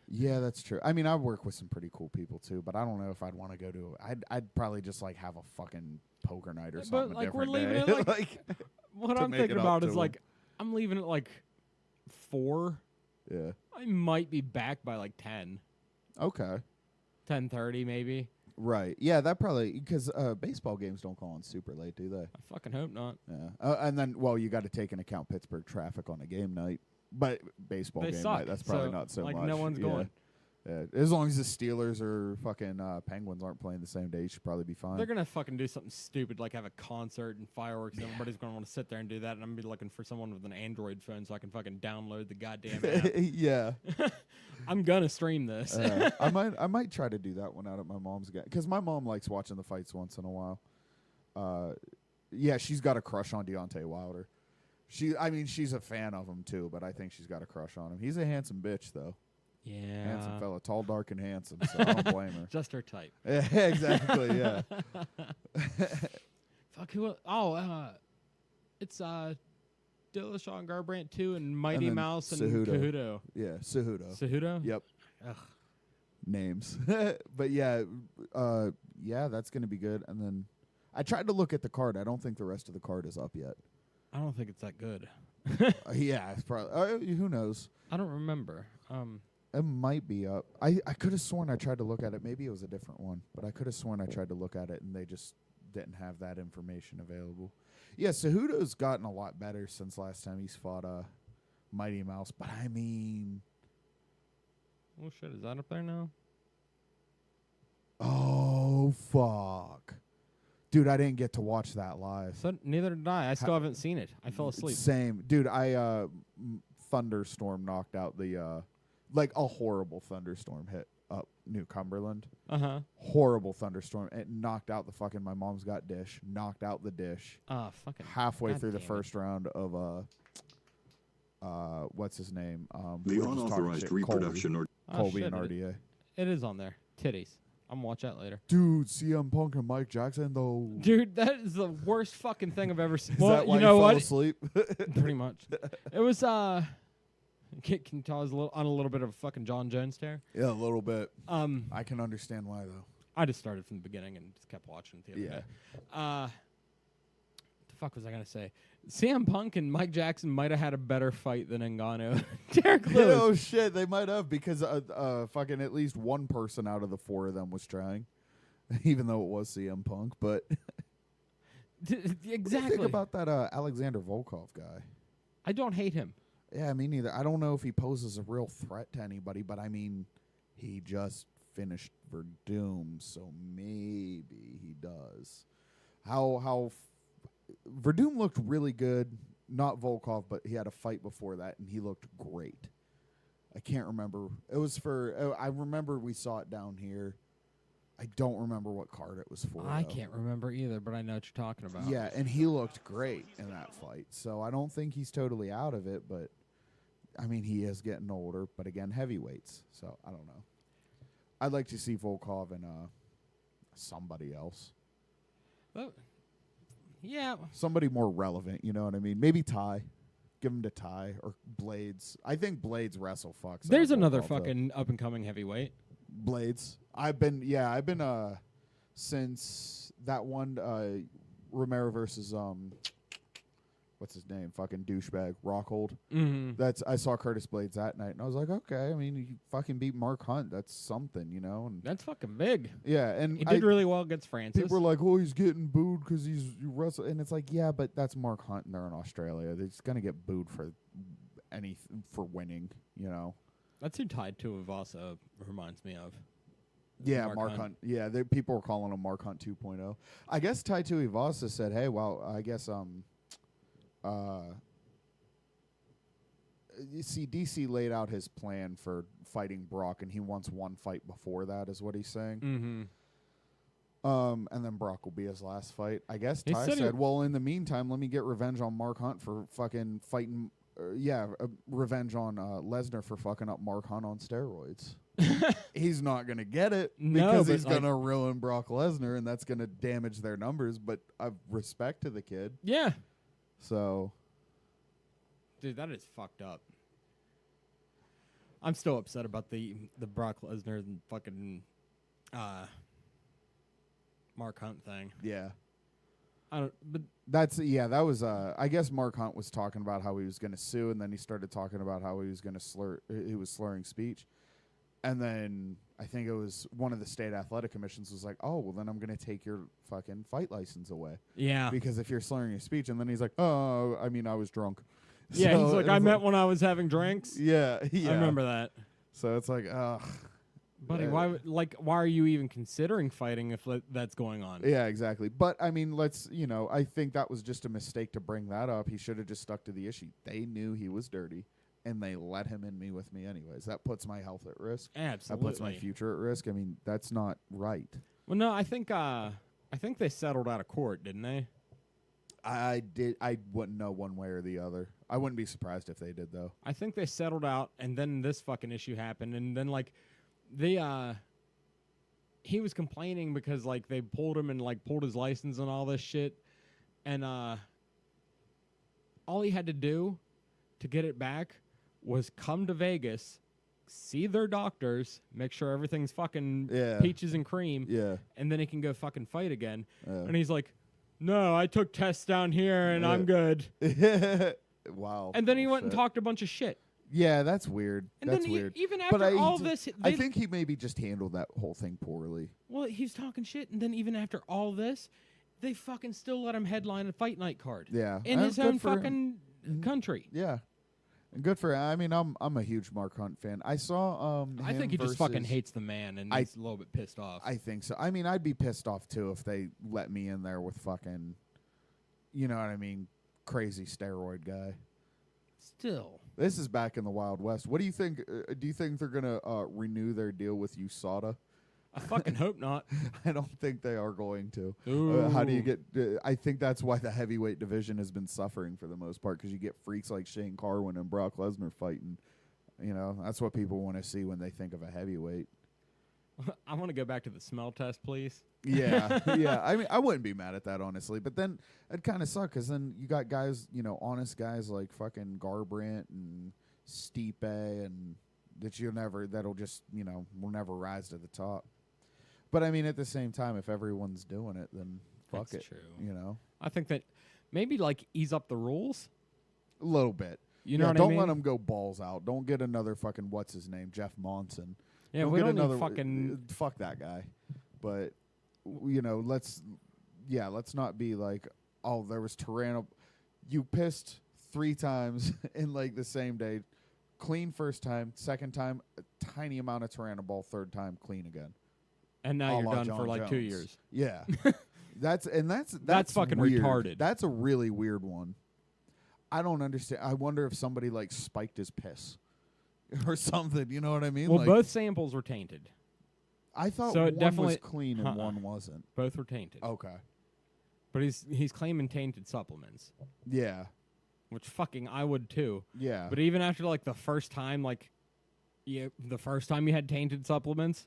Yeah, that's true. I mean, I work with some pretty cool people too, but I don't know if I'd want to go to. I'd probably just like have a fucking poker night or But, something. like, a we're different leaving day. it, like- What To I'm make thinking it up about to is 'em. like, I'm leaving at like 4. Yeah. I might be back by like 10, Okay. 10:30 maybe. Right. Yeah, that probably because baseball games don't go on super late, do they? I fucking hope not. Yeah. And then, well, you got to take into account Pittsburgh traffic on a game night, but baseball They game suck, night, that's probably so, not so like, much. no one's Yeah. going. Yeah. As long as the Steelers or fucking Penguins aren't playing the same day, you should probably be fine. They're gonna fucking do something stupid like have a concert and fireworks. And everybody's gonna want to sit there and do that, and I'm gonna be looking for someone with an Android phone so I can fucking download the goddamn app. Yeah. I'm gonna stream this. I might try to do that one out at my mom's game because my mom likes watching the fights once in a while. Yeah, she's got a crush on Deontay Wilder. She's a fan of him too, but I think she's got a crush on him. He's a handsome bitch though. Yeah, Handsome fella, tall, dark, and handsome. So I don't blame her. just her type. Yeah, exactly. Yeah. Fuck who? It's Dillashaw Garbrandt 2 and Mighty then Mouse and Cejudo. Cejudo. Yeah, Cejudo. Cejudo? Yep. Ugh. Names. But yeah, that's gonna be good. And then I tried to look at the card. I don't think the rest of the card is up yet. I don't think it's that good. Yeah, it's probably. Who knows? I don't remember. It might be up. I could have sworn I tried to look at it. Maybe it was a different one, but I could have sworn I tried to look at it and they just didn't have that information available. Yeah, Cejudo's gotten a lot better since last time he's fought Mighty Mouse. But I mean, Oh shit, is that up there now? oh fuck, dude, I didn't get to watch that live. So neither did I. I still haven't seen it. I fell asleep. Same, dude. Thunderstorm knocked out the like a horrible thunderstorm hit up New Cumberland. Uh-huh. Horrible thunderstorm. It knocked out the fucking my mom's got dish. Knocked out the dish Fucking halfway God through the damn it. first round of what's his name? The we were just talking unauthorized shit, reproduction or Colby shit, and it- RDA. It is on there. Titties. I'm gonna watch that later. Dude, CM Punk and Mike Jackson though. Dude, that is the worst fucking thing I've ever seen. Is Well, that why you know fell what? asleep? Pretty much. It was can you tell I was on a little bit of a fucking John Jones tear? Yeah, a little bit. Um, I can understand why though. I just started from the beginning and just kept watching it the other day. What the fuck was I gonna say? CM Punk and Mike Jackson might have had a better fight than Ngannou. Derek Lewis. Oh shit, they might have because fucking at least one person out of the four of them was trying, even though it was CM Punk. But Exactly. What do you think about that Alexander Volkov guy? I don't hate him. Yeah, me neither. I don't know if he poses a real threat to anybody, but I mean, he just finished Verdum, so maybe he does. Verdum looked really good. Not Volkov, but he had a fight before that, and he looked great. I can't remember. It was for. I remember we saw it down here. I don't remember what card it was for. I though. can't remember either, but I know what you're talking about. Yeah, and he looked great in that fight. So I don't think he's totally out of it, but I mean, he is getting older. But again, heavyweights. So I don't know. I'd like to see Volkov and somebody else. Well, yeah. Somebody more relevant, you know what I mean? Maybe Ty. Give him to Ty or Blades. I think Blades wrestle fucks. There's another Volkov, though. fucking up and coming heavyweight. Blades. I've been since that one Romero versus what's his name? Fucking douchebag Rockhold. Mm-hmm. I saw Curtis Blades that night and I was like, okay, I mean, he fucking beat Mark Hunt. That's something, you know. And That's fucking big. yeah, and He did really well against Francis. people are like, oh, he's getting booed because he's wrestling, and it's like, yeah, but that's Mark Hunt and they're in Australia. They're just gonna get booed for for winning, you know. That's who Tied to Ivasa reminds me of. Yeah, Mark Hunt. Yeah, people were calling him Mark Hunt 2.0. I guess Taito Ivasa said, "Hey, well, I guess you see, DC laid out his plan for fighting Brock, and he wants one fight before that, is what he's saying. Mm-hmm. And then Brock will be his last fight. I guess He Ty said said, well, in the meantime, let me get revenge on Mark Hunt for fucking fighting. Revenge on Lesnar for fucking up Mark Hunt on steroids. He's not going to get it because he's going to ruin Brock Lesnar, and that's going to damage their numbers. But I have respect to the kid. Yeah. So. Dude, that is fucked up. I'm still upset about the Brock Lesnar and fucking Mark Hunt thing. Yeah. But that was I guess Mark Hunt was talking about how he was going to sue, and then he started talking about how he was going to he was slurring speech. And then I think it was one of the state athletic commissions was like, "Oh, well then I'm going to take your fucking fight license away." Yeah. Because if you're slurring your speech, and then he's like, "Oh, I mean, I was drunk." Yeah, so he's like, "I meant when I was having drinks." Yeah. I remember that. So it's like, buddy, why are you even considering fighting if that's going on? Yeah, exactly. But I mean, I think that was just a mistake to bring that up. He should have just stuck to the issue. They knew he was dirty, and they let him in with me anyways. That puts my health at risk. Absolutely. That puts my future at risk. I mean, that's not right. Well, no, I think they settled out of court, didn't they? I wouldn't know one way or the other. I wouldn't be surprised if they did, though. I think they settled out, and then this fucking issue happened, and then he was complaining because they pulled him and pulled his license and all this shit, and all he had to do to get it back was come to Vegas, see their doctors, make sure everything's fucking peaches and cream, and then he can go fucking fight again. And he's like, "No, I took tests down here and I'm good." Wow. And then he went and talked a bunch of shit. Yeah, that's weird. And that's then weird. Even after all this, I think he maybe just handled that whole thing poorly. Well, he's talking shit, and then even after all this, they fucking still let him headline a fight night card. Yeah, in his own fucking country. Yeah, and good for him. I mean, I'm a huge Mark Hunt fan. I saw. I think he just fucking hates the man, and he's a little bit pissed off. I think so. I mean, I'd be pissed off too if they let me in there with fucking, you know what I mean, crazy steroid guy. Still. This is back in the Wild West. What do you think? Do you think they're going to renew their deal with USADA? I fucking hope not. I don't think they are going to. Ooh. How do you get... I think that's why the heavyweight division has been suffering for the most part, because you get freaks like Shane Carwin and Brock Lesnar fighting. That's what people want to see when they think of a heavyweight. I want to go back to the smell test, please. Yeah, yeah. I mean, I wouldn't be mad at that, honestly. But then it kind of sucks, because then you got guys, honest guys like fucking Garbrandt and Stipe, and that'll just, will never rise to the top. But I mean, at the same time, if everyone's doing it, then fuck That's it. True. I think that maybe ease up the rules a little bit. You know what I mean? Don't let them go balls out. Don't get another fucking what's his name, Jeff Monson. Yeah, we don't need fucking fuck that guy. But let's not be like, oh, there was tyranno. You pissed 3 times in the same day. Clean first time, second time a tiny amount of Tyrannoball, third time clean again. And now you're done for Jones. 2 years. Yeah. That's fucking weird. retarded. That's a really weird one. I don't understand. I wonder if somebody spiked his piss or something. You know what I mean? Well, both samples were tainted. I thought so one was clean and one wasn't. Both were tainted. Okay. But he's claiming tainted supplements. Yeah. Which fucking I would too. Yeah. But even after the first time, the first time you had tainted supplements,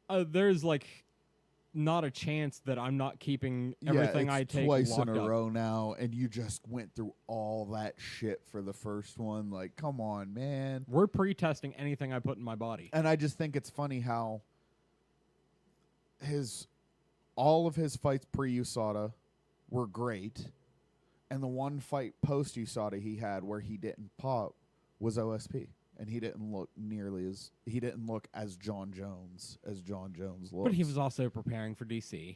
there's not a chance that I'm not keeping everything I take twice in a up. row now, and you just went through all that shit for the first one. Come on, man. We're pre-testing anything I put in my body. And I just think it's funny how all of his fights pre-USADA were great, and the one fight post-USADA he had where he didn't pop was OSP. And he didn't look as John Jones looks. But he was also preparing for DC.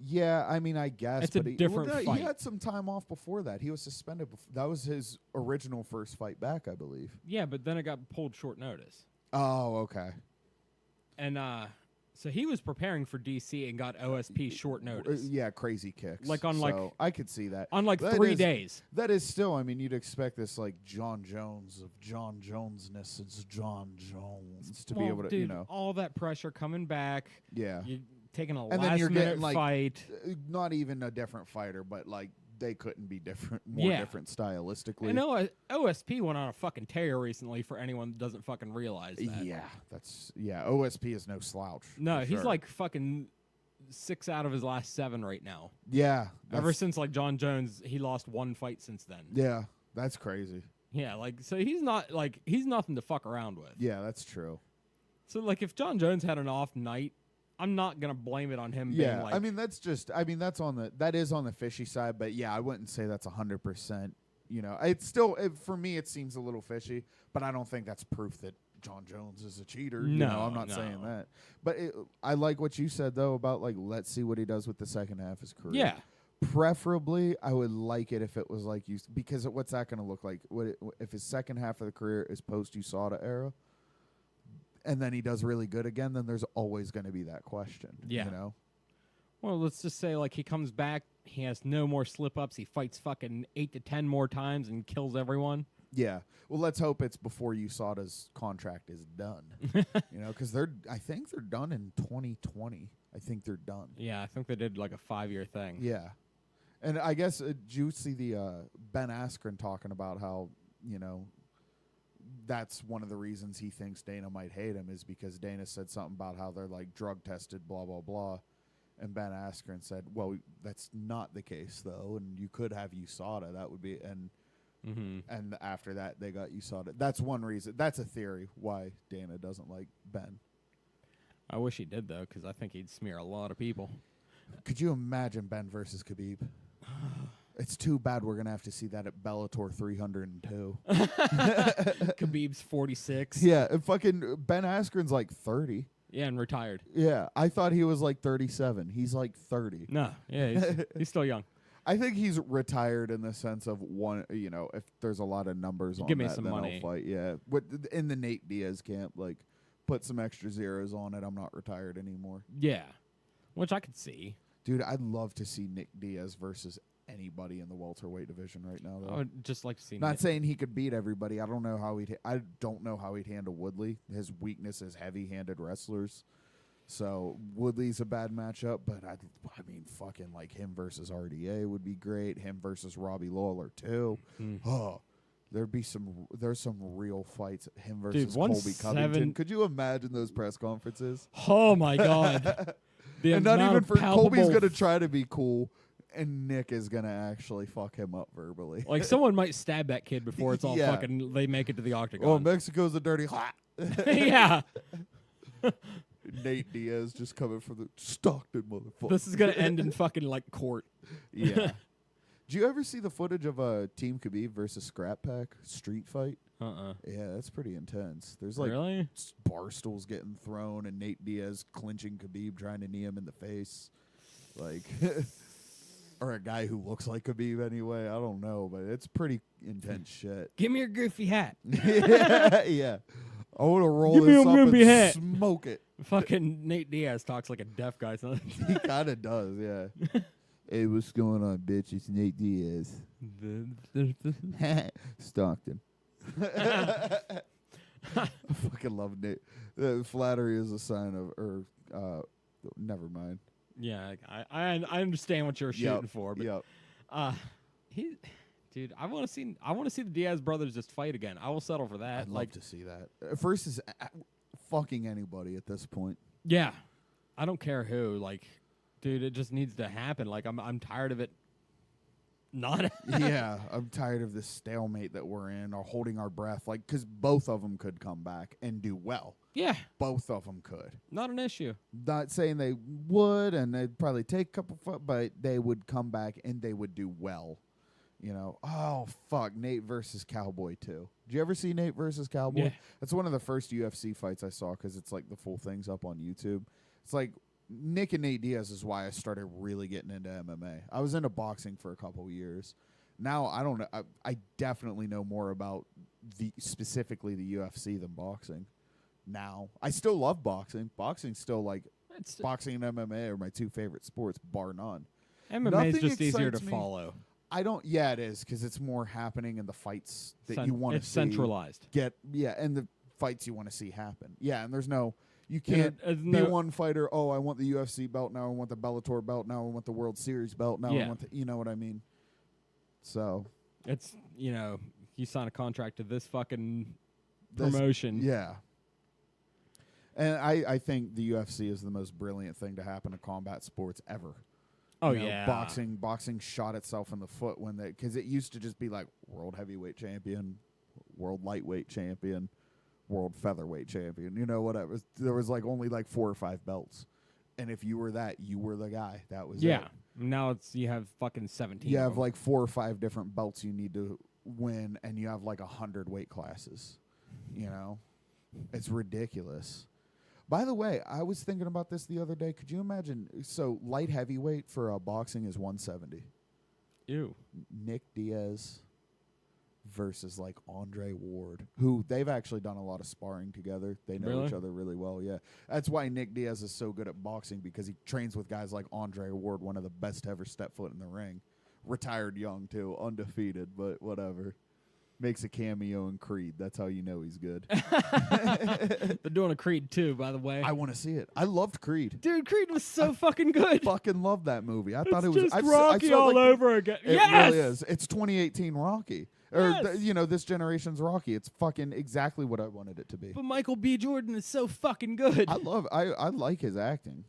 Yeah, I mean, I guess. It's a different fight. He had some time off before that. He was suspended. That was his original first fight back, I believe. Yeah, but then it got pulled short notice. Oh, okay. And so he was preparing for DC and got OSP short notice. Yeah, crazy kicks. Like on so I could see that. On like That 3 is- days. That is still, I mean, you'd expect this like John Jones of John Jonesness. It's John Jones to be Well, able to, dude, you know. All that pressure coming back. Yeah. You taking a And then last you're minute getting like fight. Not even a different fighter, but like they couldn't be more Yeah. different stylistically. I know OSP went on a fucking tear recently for anyone that doesn't fucking realize that. Yeah, OSP is no slouch. No, for he's sure. like fucking 6 out of his last 7 right now. Yeah. Ever since like John Jones, he lost 1 fight since then. Yeah, that's crazy. Yeah, like so he's nothing to fuck around with. Yeah, that's true. So like if John Jones had an off night, I'm not gonna blame it on him. Yeah, being like, I mean that is on the fishy side, but yeah, I wouldn't say that's 100%. You know, it's still for me it seems a little fishy, but I don't think that's proof that John Jones is a cheater. No, I'm not saying that. But I like what you said though about like let's see what he does with the second half of his career. yeah, Preferably, I would like it if it was like you because what's that going to look like? If his second half of the career is post USADA era? And then he does really good again, then there's always going to be that question. Yeah. You know? Well, let's just say like he comes back, he has no more slip ups, he fights fucking 8 to 10 more times and kills everyone. Yeah. Well, let's hope it's before USADA's contract is done. You know, because I think they're done in 2020. I think they're done. Yeah, I think they did like a 5-year thing. Yeah. And I guess, did you see the Ben Askren talking about how, you know, that's one of the reasons he thinks Dana might hate him is because Dana said something about how they're like drug tested, blah, blah, blah. And Ben Askren said, well, that's not the case, though. And you could have USADA. That would be, and after that, they got USADA. That's one reason. That's a theory why Dana doesn't like Ben. I wish he did, though, because I think he'd smear a lot of people. Could you imagine Ben versus Khabib? It's too bad we're going to have to see that at Bellator 302. Khabib's 46. Yeah, and fucking Ben Askren's like 30. Yeah, and retired. Yeah, I thought he was like 37. He's like 30. No, yeah, he's still young. I think he's retired in the sense of one, you know, if there's a lot of numbers on Give me that, some then money. I'll fight. Yeah, in the Nate Diaz camp, like put some extra zeros on it. I'm not retired anymore. Yeah, which I could see. Dude, I'd love to see Nick Diaz versus anybody in the welterweight division right now. Though. I would just like to see. Not saying he could beat everybody. I don't know how he'd handle Woodley. His weakness is heavy-handed wrestlers. So Woodley's a bad matchup, but I mean, fucking like him versus RDA would be great. Him versus Robbie Lawler too. Oh, there's some real fights. Him versus Colby Covington. Could you imagine those press conferences? Oh my god! And not even for Colby's gonna try to be cool, and Nick is gonna actually fuck him up verbally. Like someone might stab that kid before it's all Yeah. fucking. They make it to the octagon. Oh, Mexico's a dirty hot. Yeah. Nate Diaz just coming from the Stockton, motherfucker. This is gonna end in fucking like court. Yeah. Did you ever see the footage of a Team Khabib versus Scrap Pack street fight? Yeah, that's pretty intense. There's like Really? bar stools getting thrown and Nate Diaz clinching Khabib, trying to knee him in the face. Like, or a guy who looks like Khabib anyway. I don't know, but it's pretty intense shit. Give me your goofy hat. Yeah. I want to roll Give me this a up and goofy hat. smoke it. Fucking Nate Diaz talks like a deaf guy. Son. He kind of does, yeah. Hey, what's going on, bitch? It's Nate Diaz. Stockton. I fucking love Nate. Flattery is a sign of, never mind. Yeah, I understand what you're shooting for, but dude, I want to see the Diaz brothers just fight again. I will settle for that. I'd love to see that. First is fucking anybody at this point. Yeah, I don't care who. Like, dude, it just needs to happen. Like, I'm tired of it. Not. Yeah, I'm tired of this stalemate that we're in, or holding our breath. Like, because both of them could come back and do well. Yeah, Both of them could. not an issue. Not saying they would, and they'd probably take a couple, but they would come back and they would do well. You know, oh fuck, Nate versus Cowboy 2. Did you ever see Nate versus Cowboy? Yeah. That's one of the first UFC fights I saw because it's like the full thing's up on YouTube. It's like Nick and Nate Diaz is why I started really getting into MMA. I was into boxing for a couple years. Now I don't know. I definitely know more about specifically the UFC than boxing. now. I still love boxing. Boxing's still like It's, boxing and MMA are my two favorite sports, bar none. MMA Nothing is just easier to excites me. follow. I don't. Yeah, it is because it's more happening in the fights that you want to see. It's centralized. And the fights you want to see happen. Yeah, and there's no. You can't no, be one fighter. Oh, I want the UFC belt now. I want the Bellator belt now. I want the World Series belt now. Yeah. I want you know what I mean. So it's you sign a contract to this fucking promotion. Yeah. And I think the UFC is the most brilliant thing to happen to combat sports ever. Oh, You know, yeah. Boxing shot itself in the foot because it used to just be like world heavyweight champion, world lightweight champion, world featherweight champion, whatever. There was like only like 4 or 5 belts. And if you were that, you were the guy. That was it. Yeah. Now you have fucking 17. You have like 4 or 5 different belts you need to win, and you have like 100 weight classes. It's ridiculous. By the way, I was thinking about this the other day. Could you imagine? So light heavyweight for boxing is 170. Ew. Nick Diaz versus like Andre Ward, who they've actually done a lot of sparring together. They know Really? each other really well. Yeah, that's why Nick Diaz is so good at boxing, because he trains with guys like Andre Ward, one of the best to ever step foot in the ring. Retired young too, undefeated, but whatever. Makes a cameo in Creed. That's how you know he's good. They're doing a Creed 2, by the way. I want to see it. I loved Creed. Dude, Creed was so fucking good. Fucking loved that movie. I It's thought it was just I Rocky saw, all like, over again. It Yes! really is. It's 2018 Rocky. Or Yes! this generation's Rocky. It's fucking exactly what I wanted it to be. But Michael B. Jordan is so fucking good. I like his acting.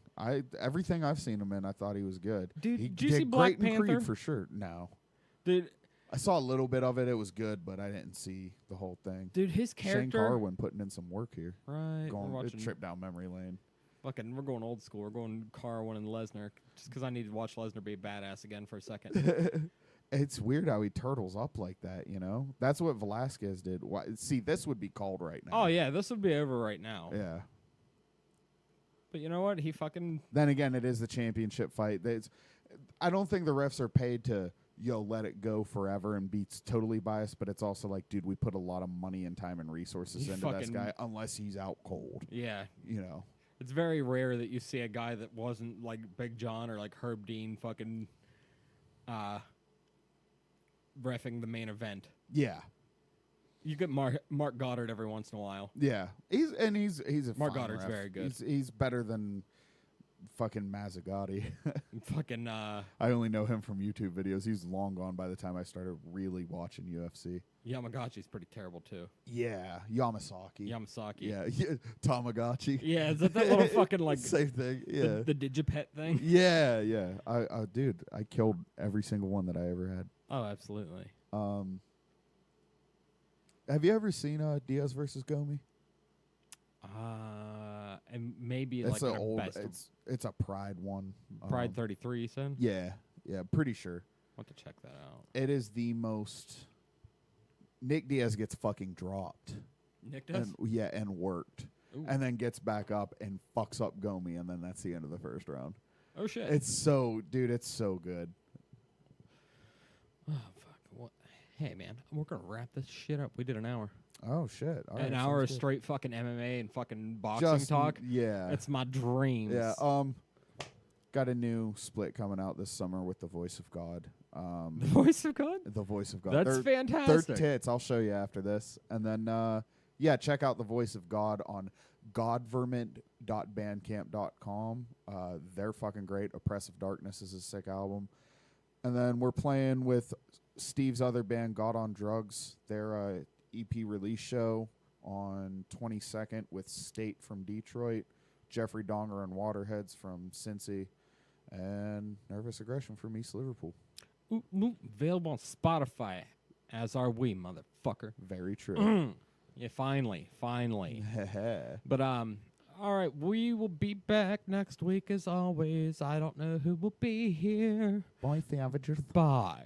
Everything I've seen him in, I thought he was good. Dude, he did you see Black great in Panther? Creed for sure. No, Dude, I saw a little bit of it. It was good, but I didn't see the whole thing. his character. Shane Carwin putting in some work here. Right. Going we're a watching. trip down memory lane. We're going old school. We're going Carwin and Lesnar, just because I need to watch Lesnar be a badass again for a second. It's weird how he turtles up like that, That's what Velasquez did. See, this would be called right now. Oh yeah, this would be over right now. Yeah. But you know what? He fucking. Then again, it is the championship fight. I don't think the refs are paid to let it go forever and be totally biased, but it's also like, dude, we put a lot of money and time and resources into this guy, unless he's out cold. Yeah. It's It's very rare that you see a guy that wasn't like Big John or like Herb Dean fucking reffing the main event. Yeah. You get Mark Goddard every once in a while. Yeah. He's a Mark fine Goddard's ref. very good. He's better than fucking Mazzagatti. Fucking I only know him from YouTube videos. He's long gone by the time I started really watching UFC. Yamagachi's pretty terrible too. Yeah. Yamasaki. Yeah. Tamagotchi. Yeah, is that little fucking like same thing? Yeah. the Digipet thing? Yeah, yeah. Dude, I killed every single one that I ever had. Oh, absolutely. Have you ever seen Diaz versus Gomi? And maybe It's like an old. best of It's a Pride one. Pride 33, you said? Yeah, pretty sure. I'll have to check that out. It is the most. Nick Diaz gets fucking dropped. Nick does? And worked. Ooh. And then gets back up and fucks up Gomi, and then that's the end of the first round. Oh, shit. It's so good. Oh, fuck. What? Hey, man, we're going to wrap this shit up. We did an hour. Oh, shit. All An right, hour of sounds good. straight fucking MMA and fucking boxing talk. Yeah. That's my dreams. Yeah. Got a new split coming out this summer with The Voice of God. The Voice of God? The Voice of God. That's They're fantastic. tits. I'll show you after this. And then, check out The Voice of God on godvermint.bandcamp.com. They're fucking great. Oppressive Darkness is a sick album. And then we're playing with Steve's other band, God on Drugs. Their EP release show on 22nd with State from Detroit, Jeffrey Donger and Waterheads from Cincy, and Nervous Aggression from East Liverpool. Ooh, available on Spotify, as are we, motherfucker. Very true. Yeah, finally. But all right, we will be back next week as always. I don't know who will be here. Bye, Savages. Bye.